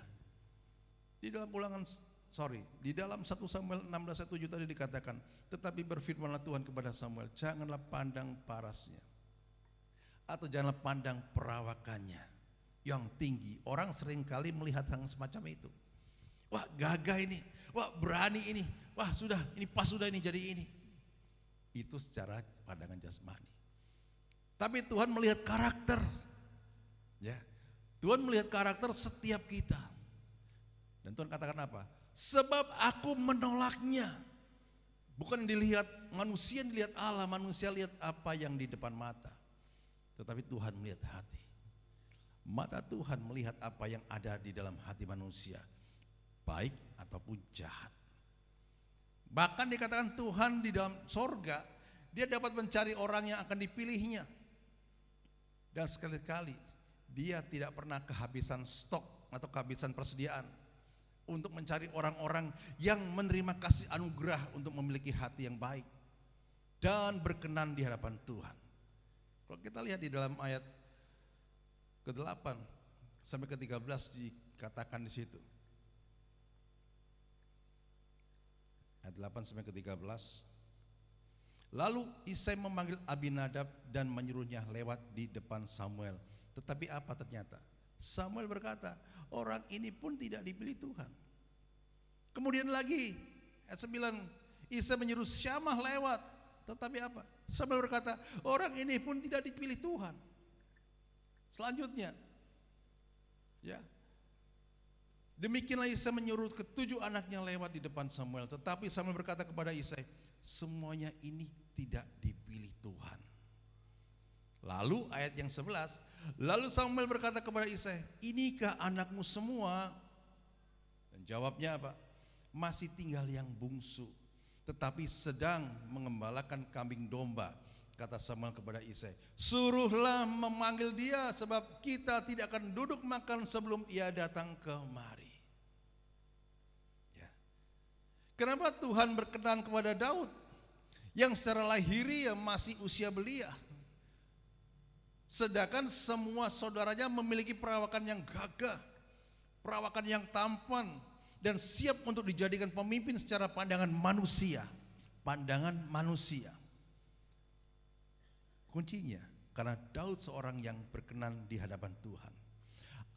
Di dalam 1 Samuel 16:7 tadi dikatakan, tetapi berfirmanlah Tuhan kepada Samuel, janganlah pandang parasnya atau janganlah pandang perawakannya yang tinggi. Orang seringkali melihat hal semacam itu. Wah, gagah ini, wah berani ini, wah sudah ini pas sudah ini jadi ini. Itu secara pandangan jasmani. Tapi Tuhan melihat karakter, ya. Tuhan melihat karakter setiap kita. Dan Tuhan katakan apa? Sebab aku menolaknya. Bukan dilihat manusia, dilihat Allah. Manusia lihat apa yang di depan mata, tetapi Tuhan melihat hati. Mata Tuhan melihat apa yang ada di dalam hati manusia, baik ataupun jahat. Bahkan dikatakan Tuhan di dalam sorga, Dia dapat mencari orang yang akan dipilihnya. Dan sekali-kali Dia tidak pernah kehabisan stok atau kehabisan persediaan untuk mencari orang-orang yang menerima kasih anugerah untuk memiliki hati yang baik dan berkenan di hadapan Tuhan. Kalau kita lihat di dalam ayat ke-8 sampai ke-13 dikatakan di situ. Ayat 8 sampai ke-13. Lalu Isai memanggil Abinadab dan menyuruhnya lewat di depan Samuel. Tetapi apa ternyata? Samuel berkata, orang ini pun tidak dipilih Tuhan. Kemudian lagi ayat 9, Isai menyuruh Syamah lewat. Tetapi apa? Samuel berkata, orang ini pun tidak dipilih Tuhan. Selanjutnya, ya, demikianlah Isai menyuruh ke-7 anaknya lewat di depan Samuel. Tetapi Samuel berkata kepada Isai, semuanya ini tidak dipilih Tuhan. Lalu ayat yang 11, lalu Samuel berkata kepada Isai, inikah anakmu semua? Dan jawabnya apa? Masih tinggal yang bungsu, tetapi sedang mengembalakan kambing domba. Kata Samuel kepada Isai, suruhlah memanggil dia, sebab kita tidak akan duduk makan sebelum ia datang kemari. Ya. Kenapa Tuhan berkenan kepada Daud yang secara lahiriah masih usia belia, sedangkan semua saudaranya memiliki perawakan yang gagah, perawakan yang tampan, dan siap untuk dijadikan pemimpin secara pandangan manusia, pandangan manusia. Kuncinya karena Daud seorang yang berkenan di hadapan Tuhan.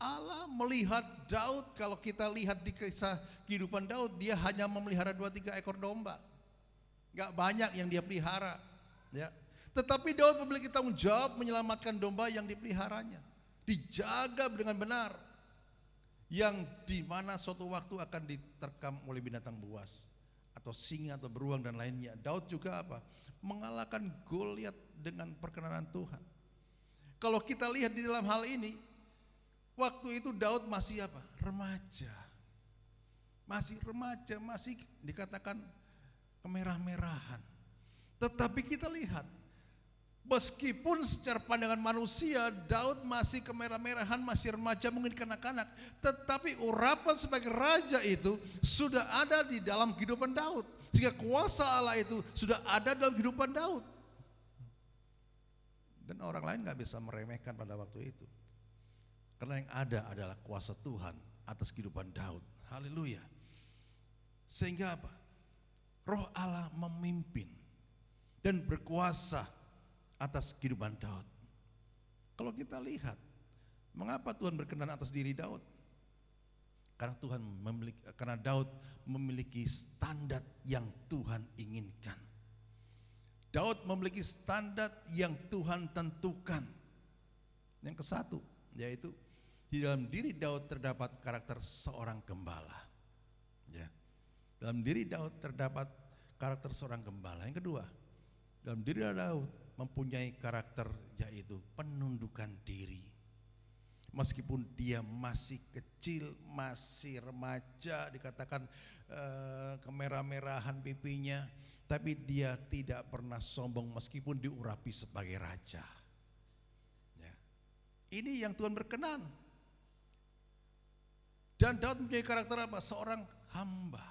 Allah melihat Daud, kalau kita lihat di kisah kehidupan Daud, dia hanya memelihara 2-3 ekor domba. Gak banyak yang dia pelihara, ya. Tetapi Daud memiliki tanggung jawab menyelamatkan domba yang dipeliharanya, dijaga dengan benar, yang dimana suatu waktu akan diterkam oleh binatang buas atau singa atau beruang dan lainnya. Daud juga apa? Mengalahkan Goliat dengan perkenanan Tuhan. Kalau kita lihat di dalam hal ini, waktu itu Daud masih apa? Remaja. Masih dikatakan kemerah-merahan. Tetapi kita lihat, meskipun secara pandangan manusia Daud masih kemerah-merahan, masih remaja, mungkin kanak-kanak, tetapi urapan sebagai raja itu sudah ada di dalam kehidupan Daud. Sehingga kuasa Allah itu sudah ada dalam kehidupan Daud. Dan orang lain gak bisa meremehkan pada waktu itu. Karena yang ada adalah kuasa Tuhan atas kehidupan Daud. Haleluya. Sehingga apa? Roh Allah memimpin dan berkuasa atas kehidupan Daud. Kalau kita lihat, mengapa Tuhan berkenan atas diri Daud? Karena Daud memiliki standar yang Tuhan inginkan. Daud memiliki standar yang Tuhan tentukan. Yang ke-1, yaitu di dalam diri Daud terdapat karakter seorang gembala. Ya. Dalam diri Daud terdapat karakter seorang gembala. Yang kedua, dalam diri Daud mempunyai karakter yaitu penundukan diri. Meskipun dia masih kecil, masih remaja, dikatakan kemerah-merahan pipinya, tapi dia tidak pernah sombong meskipun diurapi sebagai raja. Ya. Ini yang Tuhan berkenan. Dan Daud mempunyai karakter apa? Seorang hamba.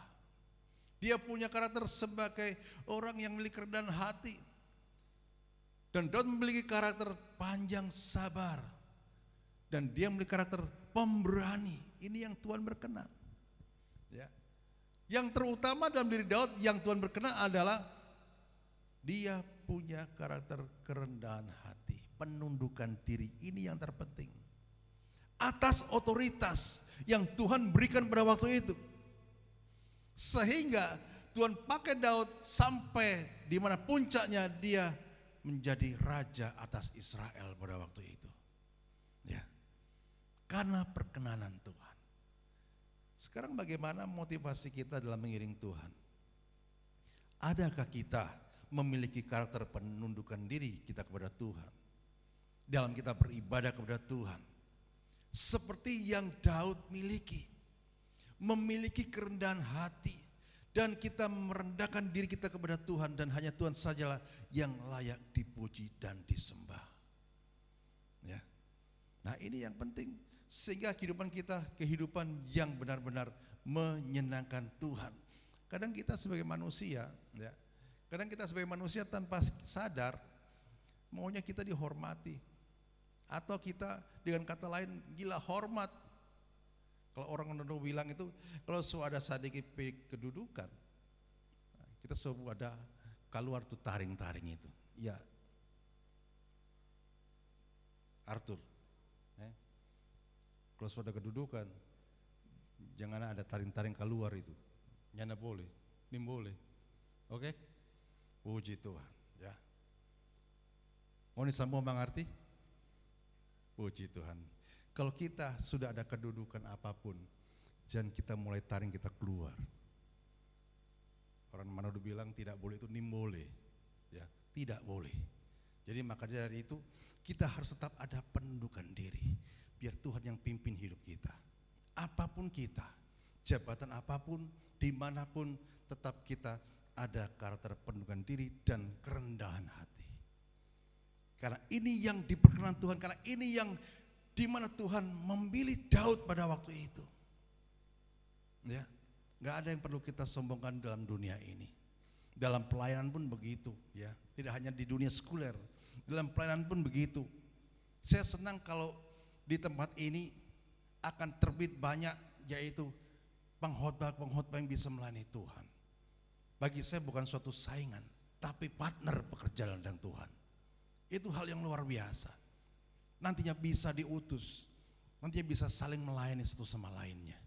Dia punya karakter sebagai orang yang memiliki kerendahan hati. Dan Daud memiliki karakter panjang sabar. Dan dia memiliki karakter pemberani. Ini yang Tuhan berkenan. Ya. Yang terutama dalam diri Daud yang Tuhan berkenan adalah dia punya karakter kerendahan hati, penundukan diri. Ini yang terpenting. Atas otoritas yang Tuhan berikan pada waktu itu. Sehingga Tuhan pakai Daud sampai di mana puncaknya dia menjadi raja atas Israel pada waktu itu. Ya. Karena perkenanan Tuhan. Sekarang bagaimana motivasi kita dalam mengiring Tuhan? Adakah kita memiliki karakter penundukan diri kita kepada Tuhan? Dalam kita beribadah kepada Tuhan. Seperti yang Daud miliki. Memiliki kerendahan hati. Dan kita merendahkan diri kita kepada Tuhan. Dan hanya Tuhan sajalah yang layak dipuji dan disembah. Ya. Nah ini yang penting. Sehingga kehidupan kita kehidupan yang benar-benar menyenangkan Tuhan. Kadang kita sebagai manusia, ya, kadang kita sebagai manusia tanpa sadar maunya kita dihormati, atau kita dengan kata lain gila hormat. Kalau orang dulu bilang itu kalau ada sedikit kedudukan, kita selalu ada keluar tuh taring-taring itu. Ya, Arthur. Kalau sudah kedudukan, jangan ada taring-taring keluar itu. Nyana boleh, ini boleh. Oke? Puji Tuhan. Ya. Mau semua mengerti? Puji Tuhan. Kalau kita sudah ada kedudukan apapun, jangan kita mulai taring kita keluar. Orang Manado bilang tidak boleh itu nimbole. Ya, tidak boleh. Jadi makanya dari itu kita harus tetap ada penundukan diri. Biar Tuhan yang pimpin hidup kita. Apapun kita, jabatan apapun, dimanapun, tetap kita ada karakter penundukan diri dan kerendahan hati. Karena ini yang diperkenan Tuhan, karena ini yang dimana Tuhan memilih Daud pada waktu itu. Ya, nggak ada yang perlu kita sombongkan dalam dunia ini. Dalam pelayanan pun begitu, ya. Tidak hanya di dunia sekuler, dalam pelayanan pun begitu. Saya senang kalau di tempat ini akan terbit banyak yaitu pengkhotbah yang bisa melayani Tuhan. bagi saya bukan suatu saingan, tapi partner pekerjaan dengan Tuhan. Itu hal yang luar biasa. Nantinya bisa diutus, nantinya bisa saling melayani satu sama lainnya.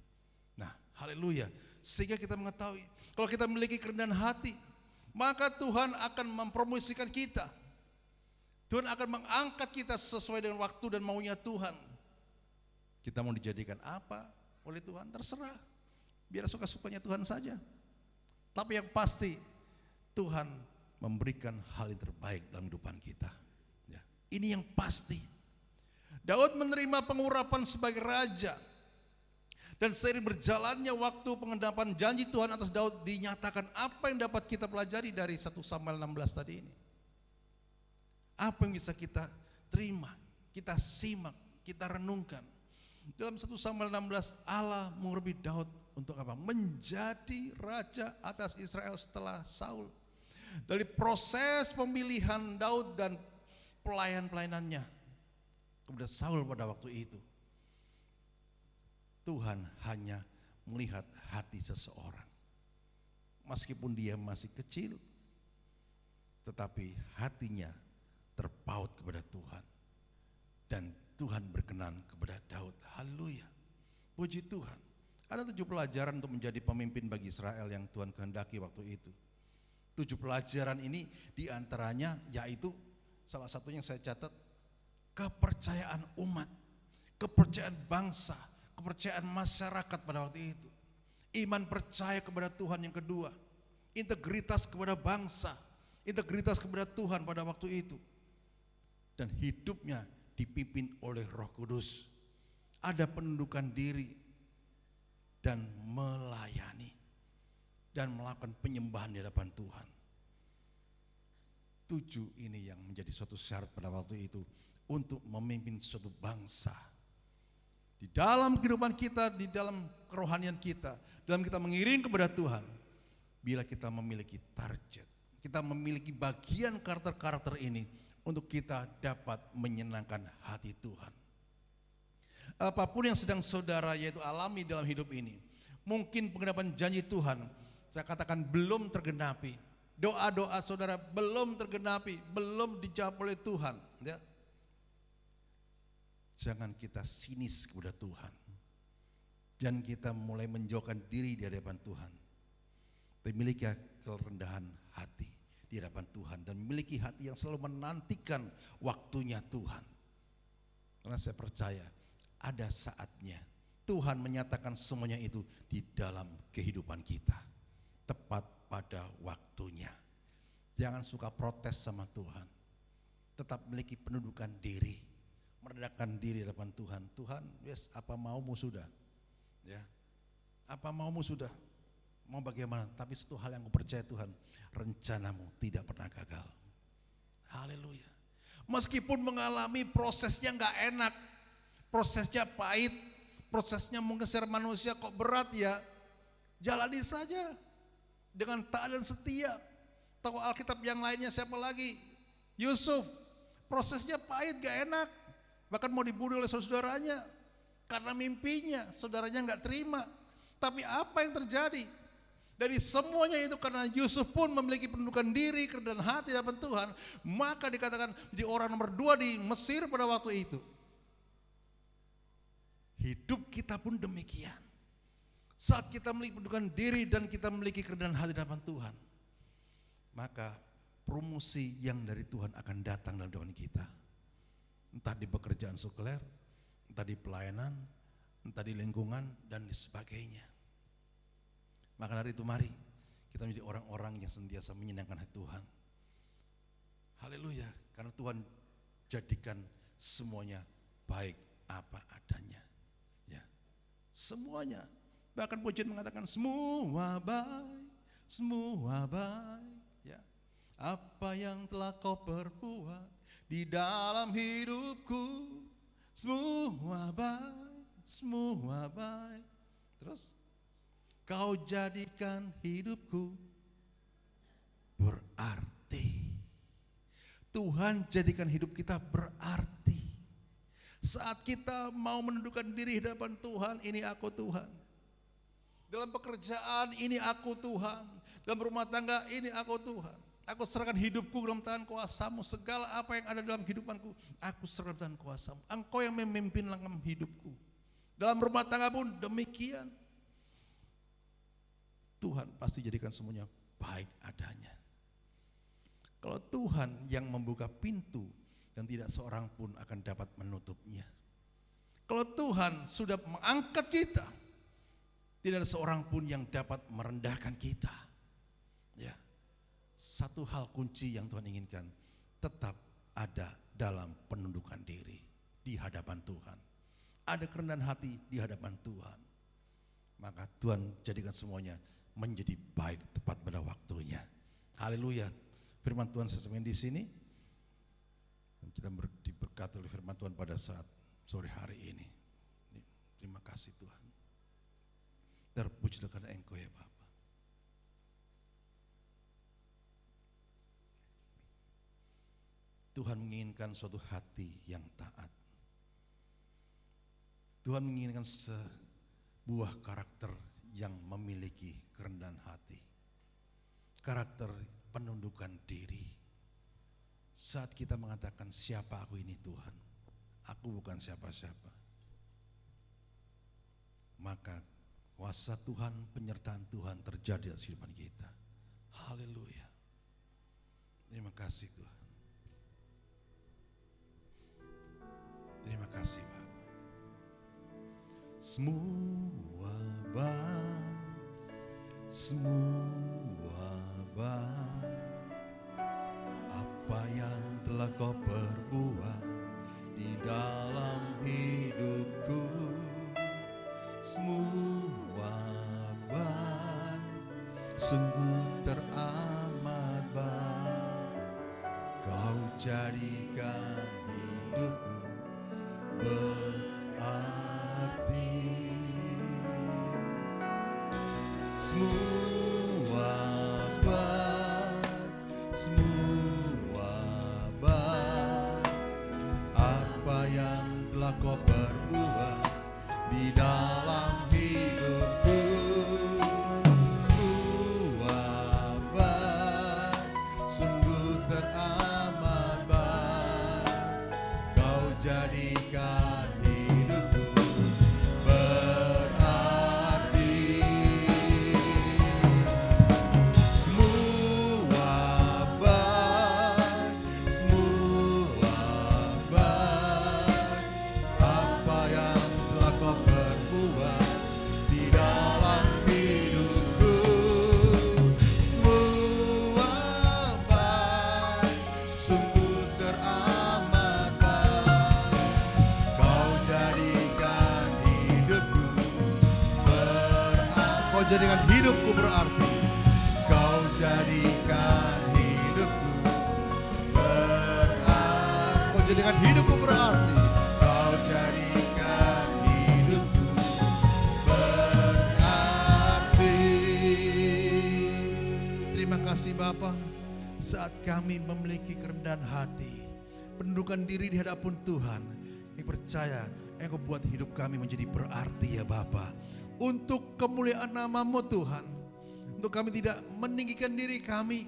Nah, haleluya. Sehingga kita mengetahui, kalau kita memiliki kerendahan hati, maka Tuhan akan mempromosikan kita. Tuhan akan mengangkat kita sesuai dengan waktu dan maunya Tuhan. Kita mau dijadikan apa oleh Tuhan, terserah. Biar suka-sukanya Tuhan saja. Tapi yang pasti Tuhan memberikan hal yang terbaik dalam kehidupan kita. Ya, ini yang pasti. Daud menerima pengurapan sebagai raja. Dan seiring berjalannya waktu pengendapan janji Tuhan atas Daud, dinyatakan apa yang dapat kita pelajari dari 1 Samuel 16 tadi ini. Apa yang bisa kita terima, kita simak, kita renungkan. Dalam 1 Samuel 16, Allah mengurapi Daud untuk apa? Menjadi raja atas Israel setelah Saul. Dari proses pemilihan Daud dan pelayan-pelayanannya kepada Saul pada waktu itu, Tuhan hanya melihat hati seseorang. Meskipun dia masih kecil, tetapi hatinya terpaut kepada Tuhan. Dan Tuhan berkenan kepada Daud. Haleluya. Puji Tuhan. Ada 7 pelajaran untuk menjadi pemimpin bagi Israel yang Tuhan kehendaki waktu itu. 7 pelajaran ini diantaranya yaitu salah satunya saya catat, kepercayaan umat, kepercayaan bangsa, kepercayaan masyarakat pada waktu itu. Iman percaya kepada Tuhan yang kedua, integritas kepada bangsa, integritas kepada Tuhan pada waktu itu. Dan hidupnya dipimpin oleh Roh Kudus. Ada penundukan diri dan melayani dan melakukan penyembahan di hadapan Tuhan. 7 ini yang menjadi suatu syarat pada waktu itu untuk memimpin suatu bangsa. Di dalam kehidupan kita, di dalam kerohanian kita, dalam kita mengiring kepada Tuhan, bila kita memiliki target, kita memiliki bagian karakter-karakter ini untuk kita dapat menyenangkan hati Tuhan. Apapun yang sedang saudara yaitu alami dalam hidup ini, mungkin penggenapan janji Tuhan, saya katakan belum tergenapi. Doa-doa saudara belum tergenapi, belum dijawab oleh Tuhan. Ya. Jangan kita sinis kepada Tuhan. Jangan kita mulai menjauhkan diri di hadapan Tuhan. Tapi miliki kerendahan hati di hadapan Tuhan dan memiliki hati yang selalu menantikan waktunya Tuhan. Karena saya percaya ada saatnya Tuhan menyatakan semuanya itu di dalam kehidupan kita, tepat pada waktunya. Jangan suka protes sama Tuhan, tetap memiliki penundukan diri, merendahkan diri di hadapan Tuhan. Tuhan, yes, apa maumu sudah, ya, apa maumu sudah, mau bagaimana? Tapi satu hal yang aku percaya Tuhan, rencanamu tidak pernah gagal. Haleluya. Meskipun mengalami prosesnya nggak enak, prosesnya pahit, prosesnya mungkin secara manusia kok berat ya, jalani saja dengan taat dan setia. Tokoh Alkitab yang lainnya siapa lagi? Yusuf, prosesnya pahit gak enak, bahkan mau dibunuh oleh saudaranya karena mimpinya, saudaranya gak terima. Tapi apa yang terjadi? Dari semuanya itu karena Yusuf pun memiliki penundukan diri, kerendahan hati di hadapan Tuhan, maka dikatakan di orang nomor 2 di Mesir pada waktu itu. Hidup kita pun demikian. Saat kita memiliki penundukan diri dan kita memiliki kerendahan hati di hadapan Tuhan, maka promosi yang dari Tuhan akan datang dalam kehidupan kita. Entah di pekerjaan sekuler, entah di pelayanan, entah di lingkungan dan sebagainya. Maka dari itu mari kita menjadi orang-orang yang senantiasa menyenangkan hati Tuhan. Haleluya, karena Tuhan jadikan semuanya baik apa adanya. Ya, semuanya. Bahkan pujian mengatakan semua baik, semua baik. Ya, apa yang telah kau perbuat di dalam hidupku, semua baik, semua baik. Terus, kau jadikan hidupku berarti. Tuhan jadikan hidup kita berarti. Saat kita mau menundukkan diri di hadapan Tuhan, ini aku Tuhan. Dalam pekerjaan, ini aku Tuhan. Dalam rumah tangga ini aku Tuhan. Aku serahkan hidupku dalam tangan kuasa-Mu. Segala apa yang ada dalam kehidupanku, aku serahkan dalam kuasa-Mu. Engkau yang memimpin langkah hidupku. Dalam rumah tangga pun demikian. Tuhan pasti jadikan semuanya baik adanya. Kalau Tuhan yang membuka pintu dan tidak seorang pun akan dapat menutupnya. Kalau Tuhan sudah mengangkat kita, tidak ada seorang pun yang dapat merendahkan kita. Ya, satu hal kunci yang Tuhan inginkan, tetap ada dalam penundukan diri di hadapan Tuhan. Ada kerendahan hati di hadapan Tuhan. Maka Tuhan jadikan semuanya menjadi baik tepat pada waktunya. Haleluya. Firman Tuhan sesuai di sini. Kita diberkati oleh firman Tuhan pada saat sore hari ini. Terima kasih Tuhan. Terpujilah karena Engkau ya Bapa. Tuhan menginginkan suatu hati yang taat. Tuhan menginginkan sebuah karakter yang memiliki kerendahan hati. Karakter penundukan diri. Saat kita mengatakan siapa aku ini Tuhan, aku bukan siapa-siapa. Maka kuasa Tuhan, penyertaan Tuhan terjadi dalam kehidupan kita. Haleluya. Terima kasih Tuhan. Terima kasih Bapak. Semua baik, apa yang telah kau perbuat di dalam hidupku, semua baik, sungguh teramat baik. Kau jadikan hidupku berarti. Semua baik, apa yang telah kau perbuat di dalam hidupku, semua baik, sungguh teramat baik. Kau jadikan hidupku berarti. Jadikan hidupku berarti. Kau jadikan hidupku berarti. Kau jadikan hidupku berarti. Kau jadikan hidupku berarti. Terima kasih Bapa. Saat kami memiliki kerendahan hati, penundukan diri di hadapan Tuhan, kami percaya Engkau buat hidup kami menjadi berarti ya Bapa. Untuk kemuliaan nama-Mu Tuhan. Untuk kami tidak meninggikan diri kami,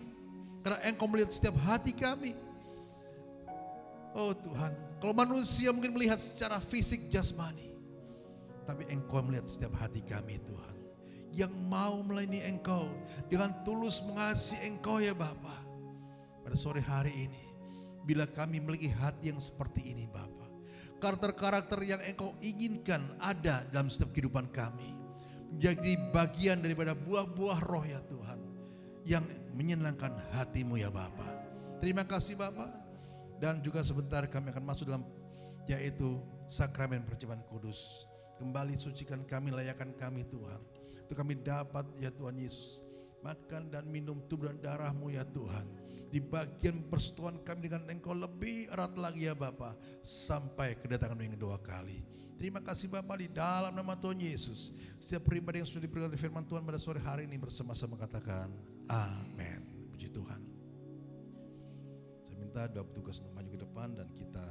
karena Engkau melihat setiap hati kami. Oh Tuhan, kalau manusia mungkin melihat secara fisik jasmani, tapi Engkau melihat setiap hati kami Tuhan. Yang mau melayani Engkau dengan tulus mengasihi Engkau ya Bapa. Pada sore hari ini, bila kami memiliki hati yang seperti ini Bapa, karakter-karakter yang Engkau inginkan ada dalam setiap kehidupan kami, menjadi bagian daripada buah-buah roh ya Tuhan, yang menyenangkan hati-Mu ya Bapa. Terima kasih Bapa. Dan juga sebentar kami akan masuk dalam yaitu sakramen perjamuan kudus. Kembali sucikan kami, layakan kami Tuhan, untuk kami dapat ya Tuhan Yesus makan dan minum tubuh dan darah-Mu ya Tuhan. Di bagian persekutuan kami dengan Engkau lebih erat lagi ya Bapa, sampai kedatangan-Mu yang kedua kali. Terima kasih Bapa, di dalam nama Tuhan Yesus. Setiap pribadi yang sudah diberikan firman Tuhan pada sore hari ini bersama-sama katakan amin. Puji Tuhan. Saya minta doa petugas untuk maju ke depan dan kita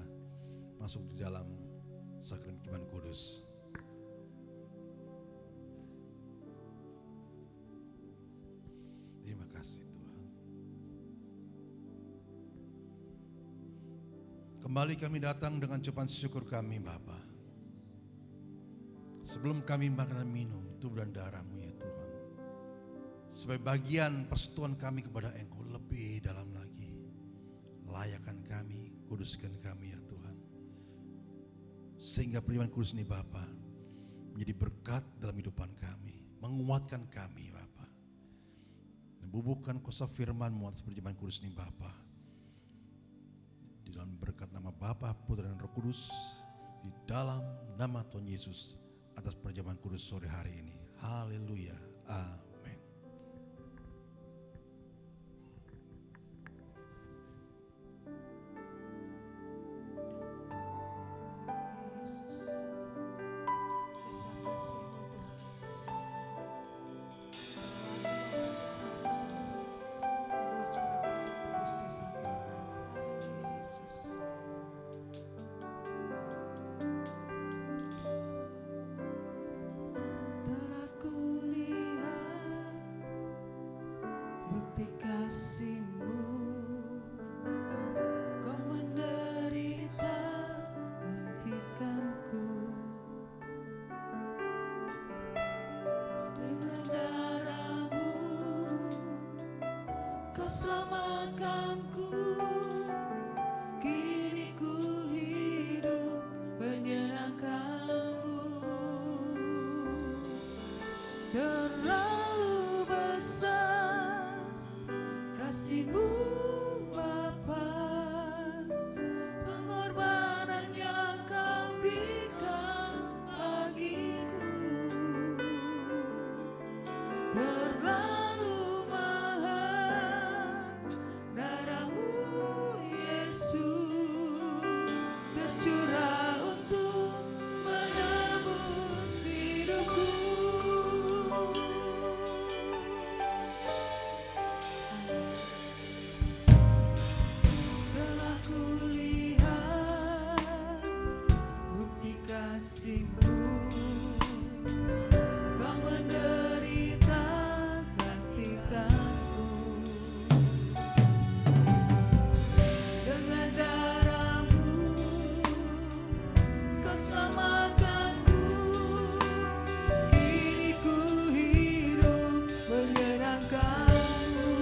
masuk di dalam sakramen perjamuan kudus. Terima Kembali kami datang dengan ucapan syukur kami Bapa. Sebelum kami makan dan minum tubuh dan darah-Mu ya Tuhan, sebagai bagian persekutuan kami kepada Engkau lebih dalam lagi, layakkan kami, kuduskan kami ya Tuhan, sehingga perjamuan kudus ini Bapa menjadi berkat dalam hidupan kami, menguatkan kami Bapa, membubuhkan kuasa firman-Mu atas perjamuan kudus ini Bapa. Di dalam berkat nama Bapa, Putra dan Roh Kudus, di dalam nama Tuhan Yesus, atas perjamuan kudus sore hari ini. Haleluya. Amin. Telah kulihat bukti kasih-Mu, Kau menderita gantikanku. Dengan darah-Mu Kau selamatkanku. Kini ku hidup menyenangkan-Mu. Terlalu besar kasih-Mu Bapa, pengorbanan yang Kau berikan bagiku. Terlalu mahal darah-Mu Yesus, tercurah untuk menebus hidupku. Telah kulihat bukti kasih-Mu, Kau menderita gantikanku. Dengan darah-Mu Kau selamatkanku. Kini ku hidup menyenangkan-Mu.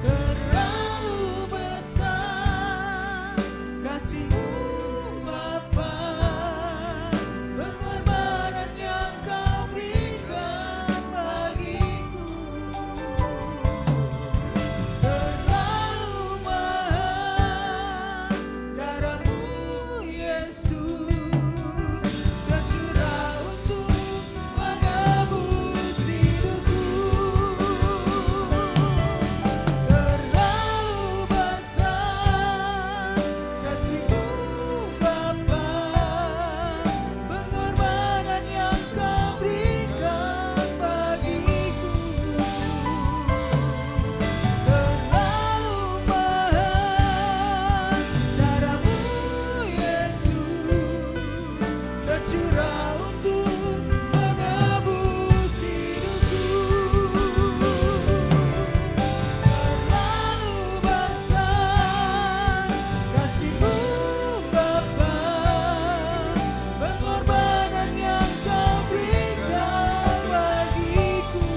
Terlalu besar kasih-Mu Bapa, pengorbanan yang Kau berikan bagiku. Terlalu mahal darah-Mu Yesus, tercurah untuk menebus hidupku. Terlalu besar kasih-Mu Bapa, pengorbanan yang Kau berikan bagiku. Terlalu mahal darah-Mu Yesus, tercurah untuk menebus hidupku. Terlalu besar kasih-Mu Bapa, pengorbanan yang Kau berikan bagiku.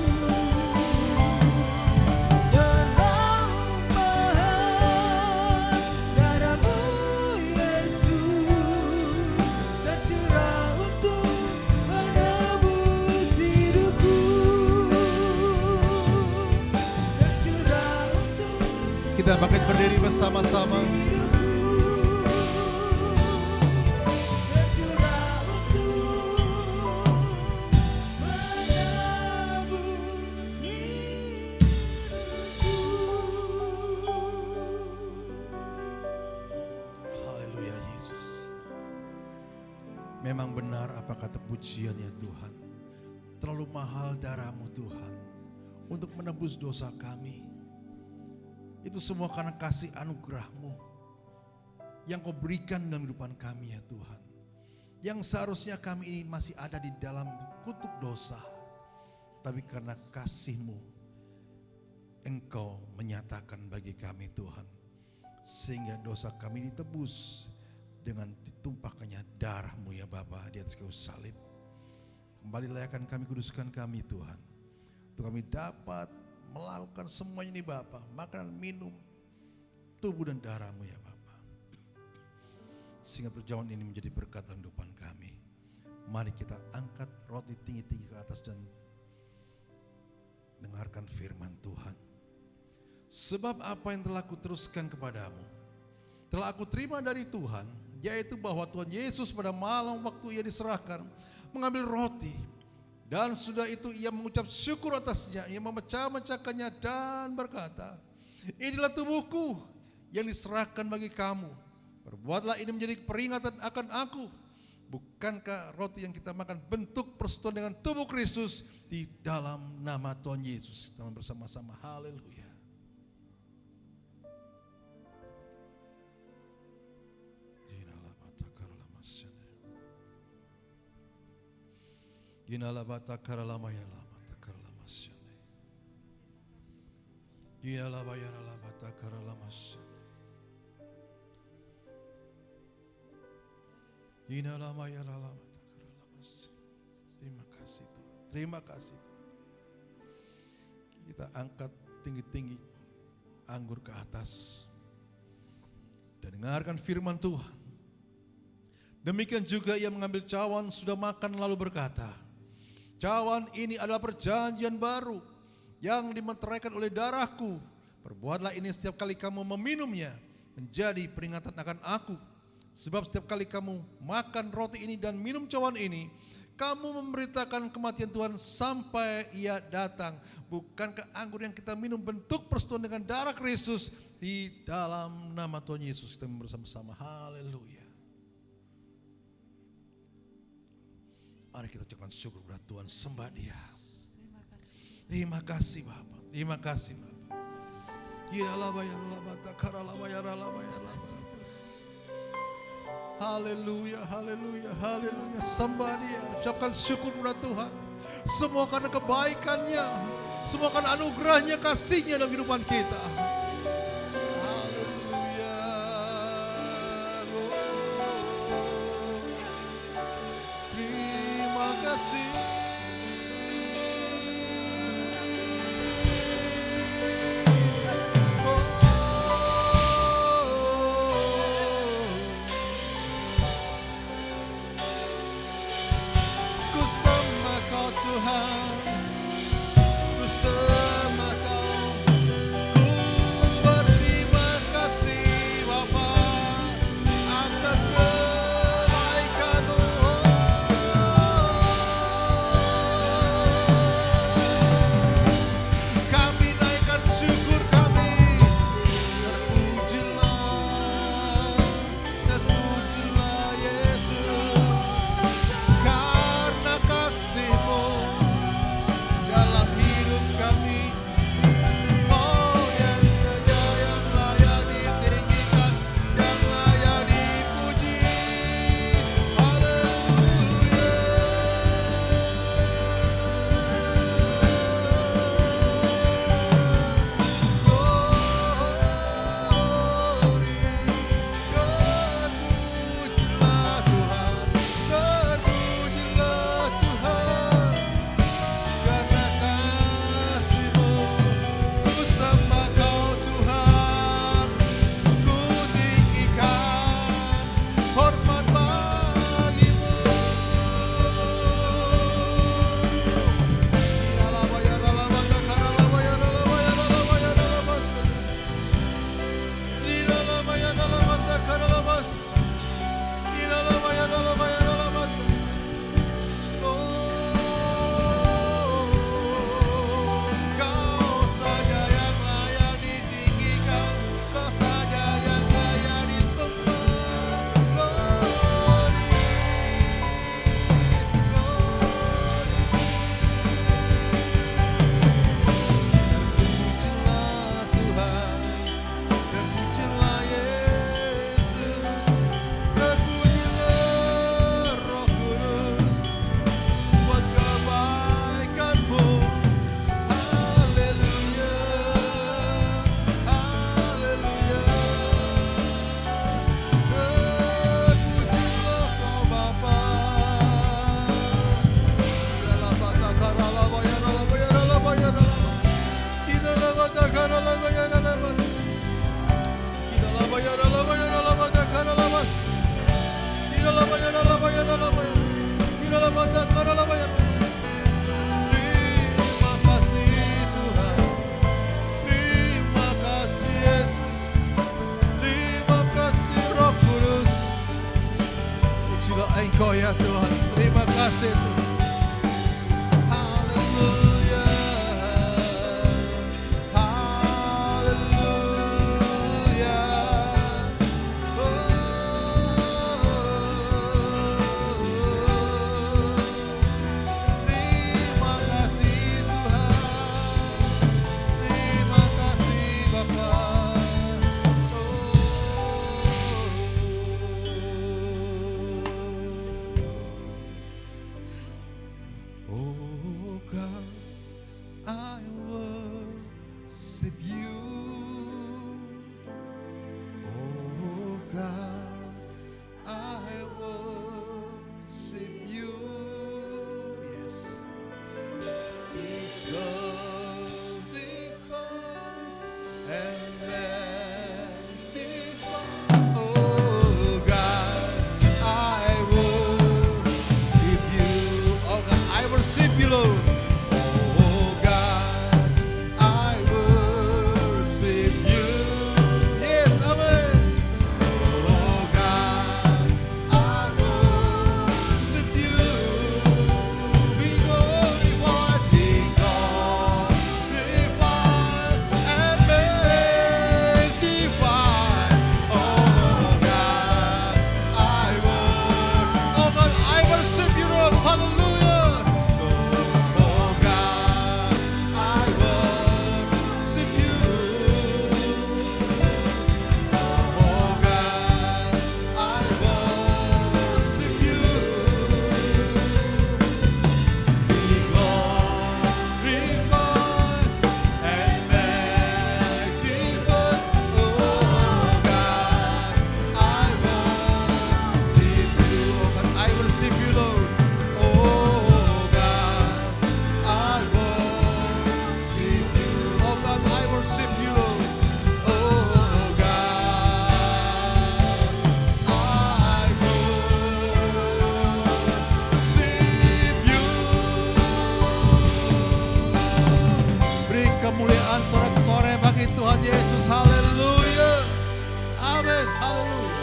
Terlalu mahal darah-Mu Yesus, tercurah untuk menebus hidupku. Tercurah untuk Kita bangkit berdiri bersama-sama. tercurah untuk menebus hidupku. Haleluya Yesus. Memang benar apa kata pujian ya Tuhan. Terlalu mahal darah-Mu Tuhan untuk menebus dosa kami. Itu semua karena kasih anugerah-Mu yang Kau berikan dalam kehidupan kami ya Tuhan. Yang seharusnya kami ini masih ada di dalam kutuk dosa. Tapi karena kasih-Mu, Engkau menyatakan bagi kami Tuhan, sehingga dosa kami ditebus dengan ditumpahkannya darah-Mu ya Bapa di atas kayu salib. Kembali layakkan kami, kuduskan kami Tuhan, untuk kami dapat melakukan semuanya ini Bapa, makanan, minum, tubuh dan darah-Mu ya Bapa, sehingga perjamuan ini menjadi berkat dalam kehidupan kami. Mari kita angkat roti tinggi-tinggi ke atas dan dengarkan firman Tuhan. Sebab apa yang telah kuteruskan kepadamu, telah aku terima dari Tuhan, yaitu bahwa Tuhan Yesus pada malam waktu ia diserahkan, mengambil roti, dan sudah itu ia mengucap syukur atasnya, ia memecah-mecahkannya dan berkata, inilah tubuhku yang diserahkan bagi kamu, perbuatlah ini menjadi peringatan akan aku. Bukankah roti yang kita makan bentuk persekutuan dengan tubuh Kristus? Di dalam nama Tuhan Yesus kita bersama-sama, haleluya. Ginala bata karala maya lama takarala masyane. Ginala bayara la bata karala masyane. Ginala mayara la bata karala masyane. Terima kasih Tuhan. Terima kasih Tuhan. Kita angkat tinggi-tinggi anggur ke atas dan dengarkan firman Tuhan. Demikian juga ia mengambil cawan sudah makan lalu berkata, cawan ini adalah perjanjian baru yang dimeteraikan oleh darahku. Perbuatlah ini setiap kali kamu meminumnya menjadi peringatan akan aku. Sebab setiap kali kamu makan roti ini dan minum cawan ini, kamu memberitakan kematian Tuhan sampai ia datang. Bukankah anggur yang kita minum bentuk persekutuan dengan darah Kristus? Di dalam nama Tuhan Yesus kita bersama-sama, haleluya. Mari kita ucapkan syukur kepada Tuhan, sembah Dia. Terima kasih Bapa. Terima kasih Bapa. Haleluya, haleluya, haleluya. Sembah Dia. Ucapkan syukur kepada Tuhan. Semua karena kebaikannya, semua karena anugerahnya, kasihnya dalam kehidupan kita. Terima kasih Tuhan, terima kasih Yesus, terima kasih Roh Kudus. Pujilah Engkau ya Tuhan, terima kasih Tuhan. Haleluya, haleluya. Terima kasih Tuhan, terima kasih Bapa. Oh God, I worship you. Oh God, I worship you. Yes. Glorify and magnify. Oh God, I worship you. Oh God, I worship you, Lord. Oh God, I worship you. Yes, amen. Oh God, I worship you. We glorify, and magnify. Oh God, I worship you, Lord. Hallelujah. Oh God, I worship you. Oh God, I worship you. Be glorified and magnified. Oh God, I worship you. Oh God, I worship you, Lord. Oh God, I worship you. Oh God, I worship you, Lord. Oh God, I worship you. Beri kemuliaan sorak-sorai bagi Tuhan Yesus. Haleluya. Amin. Haleluya.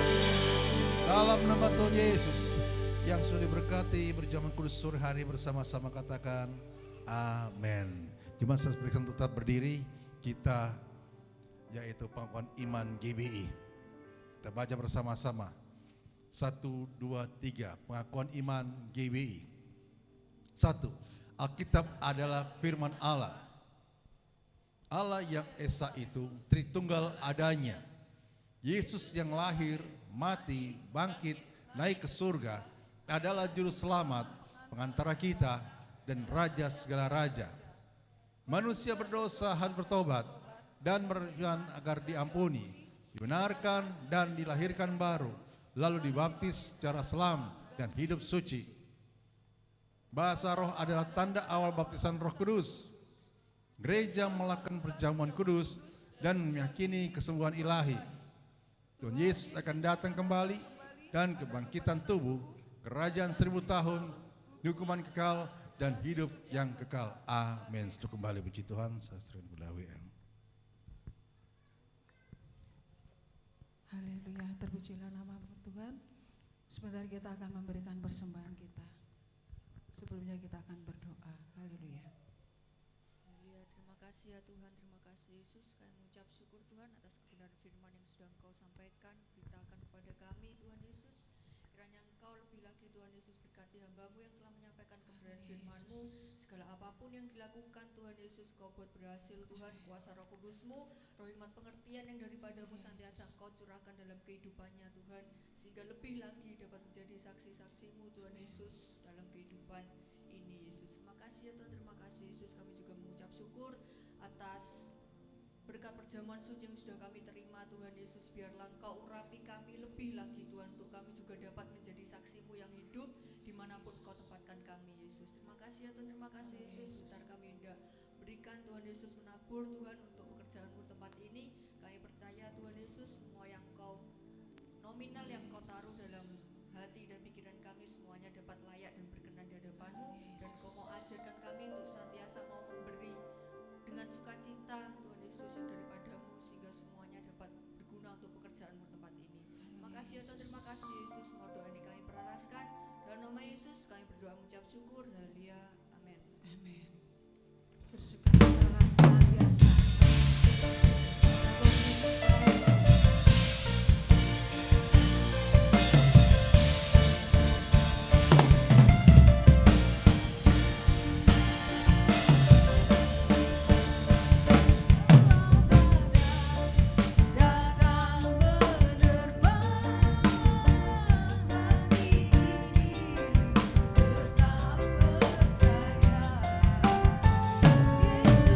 Dalam nama Tuhan Yesus yang sudah diberkati berjaman kudus sore hari bersama-sama katakan amin. Jemaat saya berikan tetap berdiri, kita yaitu pengakuan iman GBI. Kita baca bersama-sama. 1, 2, 3. Pengakuan iman GBI. 1. Alkitab adalah firman Allah. Allah yang esa itu Tritunggal adanya. Yesus yang lahir, mati, bangkit, naik ke surga adalah juru selamat, pengantara kita dan raja segala raja. Manusia berdosa harus bertobat dan berjalan agar diampuni, dibenarkan dan dilahirkan baru, lalu dibaptis secara selam dan hidup suci. Bahasa roh adalah tanda awal baptisan Roh Kudus. Gereja melakukan perjamuan kudus dan meyakini kesembuhan ilahi. Tuhan Yesus akan datang kembali dan kebangkitan tubuh, kerajaan 1000 tahun, hukuman kekal dan hidup yang kekal. Amin. Setelah kembali puji Tuhan, saya sering berlawim. Haleluya, terpujilah nama Tuhan. Sebentar kita akan memberikan persembahan kita. Sebelumnya kita akan berdoa. Haleluya. Haleluya, terima kasih ya Tuhan, terima kasih Yesus. Kami mengucap syukur Tuhan atas kebenaran firman yang sudah Engkau sampaikan, beritakan kepada kami Tuhan Yesus. Kiranya Engkau lebih lagi Tuhan Yesus berkati hamba-Mu yang telah menyampaikan kebenaran firman-Mu. Segala apapun yang dilakukan Tuhan Yesus, Kau buat berhasil Tuhan. Kuasa Roh Kudus-Mu, roh hikmat pengertian yang daripada-Mu senantiasa Engkau curahkan dalam kehidupannya Tuhan, sehingga lebih lagi dapat menjadi saksi-saksi-Mu Tuhan Yesus dalam kehidupan ini Yesus. Terima kasih ya Tuhan, terima kasih Yesus. Kami juga mengucap syukur atas berkat perjamuan suci yang sudah kami terima Tuhan Yesus. Biarlah Engkau urapi kami lebih lagi Tuhan, untuk kami juga dapat menjadi saksi-Mu yang hidup dimanapun Engkau tempatkan kami Yesus. Terima kasih ya Tuhan, terima kasih Yesus. Sebentar kami hendak berikan Tuhan Yesus, menabur Tuhan untuk pekerjaan-Mu tempat ini. Kami percaya Tuhan Yesus, semua yang Engkau nominal yang Engkau taruh dalam hati dan pikiran kami semuanya dapat layak dan berkenan di hadapan hadapan-Mu, dan Engkau mau ajarkan kami untuk senantiasa mau memberi dengan sukacita Tuhan Yesus yang daripada-Mu, sehingga semuanya dapat berguna untuk pekerjaan-Mu tempat ini. Makasih ya Tuhan, terima kasih Yesus. Semua doa ini kami peraraskan dalam nama Yesus kami berdoa mengucap syukur. Haleluya, amin. Amin. Bersukacitalah senantiasa. Tuhan Yesus tahu. Datang menerbang hari ini, tetap percaya Yesus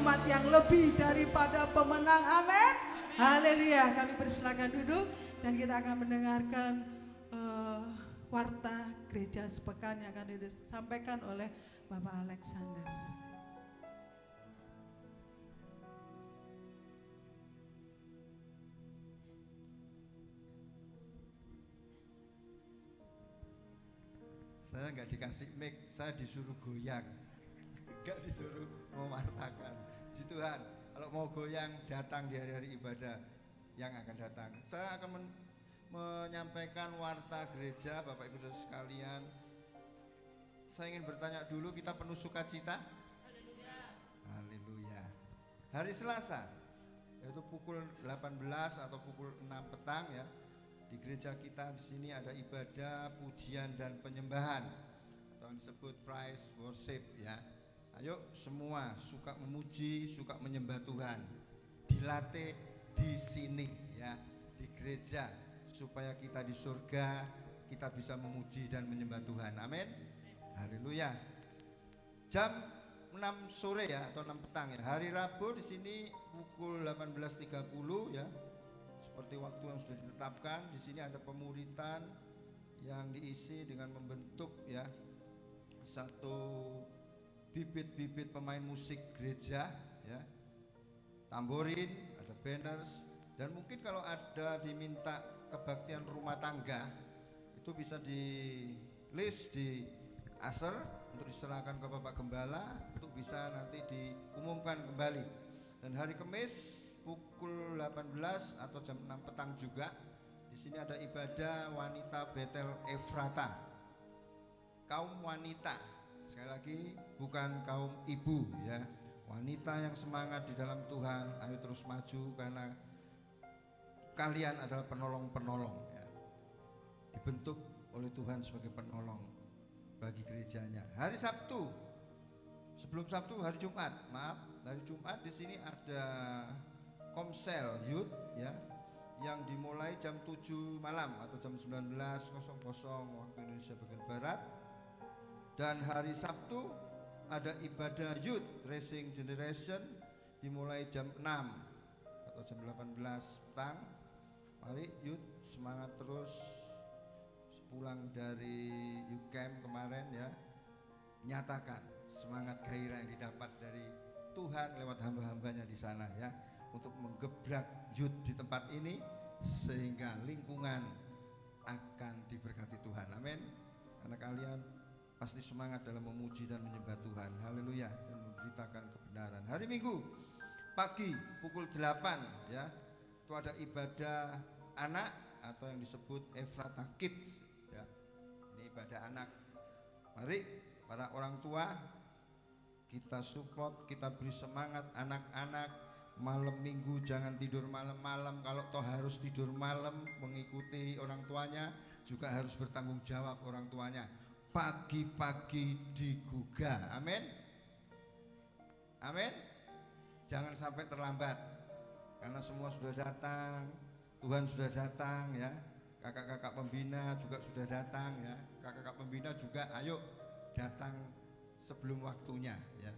umat yang lebih daripada pemenang. Amin. Haleluya. Kami persilakan duduk dan kita akan mendengarkan warta gereja sepekan yang akan disampaikan oleh Bapak Alexander. Saya nggak dikasih mic, saya disuruh goyang, nggak disuruh mewartakan. Si Tuhan, kalau mau goyang datang di hari-hari ibadah yang akan datang. Saya akan menyampaikan warta gereja, Bapak Ibu Saudara sekalian. Saya ingin bertanya dulu, kita penuh sukacita? Haleluya. Hari Selasa, yaitu pukul 18 atau pukul 6 petang ya. Di gereja kita di sini ada ibadah, pujian dan penyembahan atau yang disebut praise worship ya. Ayo semua suka memuji, suka menyembah Tuhan. Dilatih di sini ya, di gereja supaya kita di surga kita bisa memuji dan menyembah Tuhan. Amin. Haleluya. Jam 6 sore ya atau 6 petang ya. Hari Rabu di sini pukul 18.30 ya. Seperti waktu yang sudah ditetapkan, di sini ada pemuritan yang diisi dengan membentuk ya satu bibit-bibit pemain musik gereja ya, tamborin, ada banners, dan mungkin kalau ada diminta kebaktian rumah tangga itu bisa di list di aser untuk diserahkan ke Bapak Gembala untuk bisa nanti diumumkan kembali. Dan hari Kamis pukul 18 atau jam 6 petang juga di sini ada ibadah wanita Betel Efrata, kaum wanita, sekali lagi bukan kaum ibu ya, wanita yang semangat di dalam Tuhan. Ayo terus maju karena kalian adalah penolong-penolong ya, dibentuk oleh Tuhan sebagai penolong bagi gerejanya. Hari Sabtu, sebelum Sabtu hari Jumat, maaf, hari Jumat di sini ada Komsel Youth ya, yang dimulai jam 7 malam atau jam 19.00 waktu Indonesia bagian Barat. Dan hari Sabtu ada ibadah Youth Racing Generation dimulai jam 6 atau jam 18 petang. Mari Youth semangat terus, pulang dari Youth Camp kemarin ya, nyatakan semangat gairah yang didapat dari Tuhan lewat hamba-hambanya di sana ya, untuk menggebrak youth di tempat ini sehingga lingkungan akan diberkati Tuhan. Amin. Karena kalian pasti semangat dalam memuji dan menyembah Tuhan. Haleluya. Dan memberitakan kebenaran. Hari Minggu pagi pukul 8 ya, itu ada ibadah anak atau yang disebut Efrata Kids ya. Ini ibadah anak. Mari para orang tua kita support, kita beri semangat anak-anak. Malam minggu jangan tidur malam-malam. Kalau toh harus tidur malam mengikuti orang tuanya, juga harus bertanggung jawab orang tuanya. Pagi-pagi digugah. Amin. Amin. Jangan sampai terlambat, karena semua sudah datang, Tuhan sudah datang ya. Kakak-kakak pembina juga sudah datang ya. Kakak-kakak pembina juga ayo datang sebelum waktunya ya.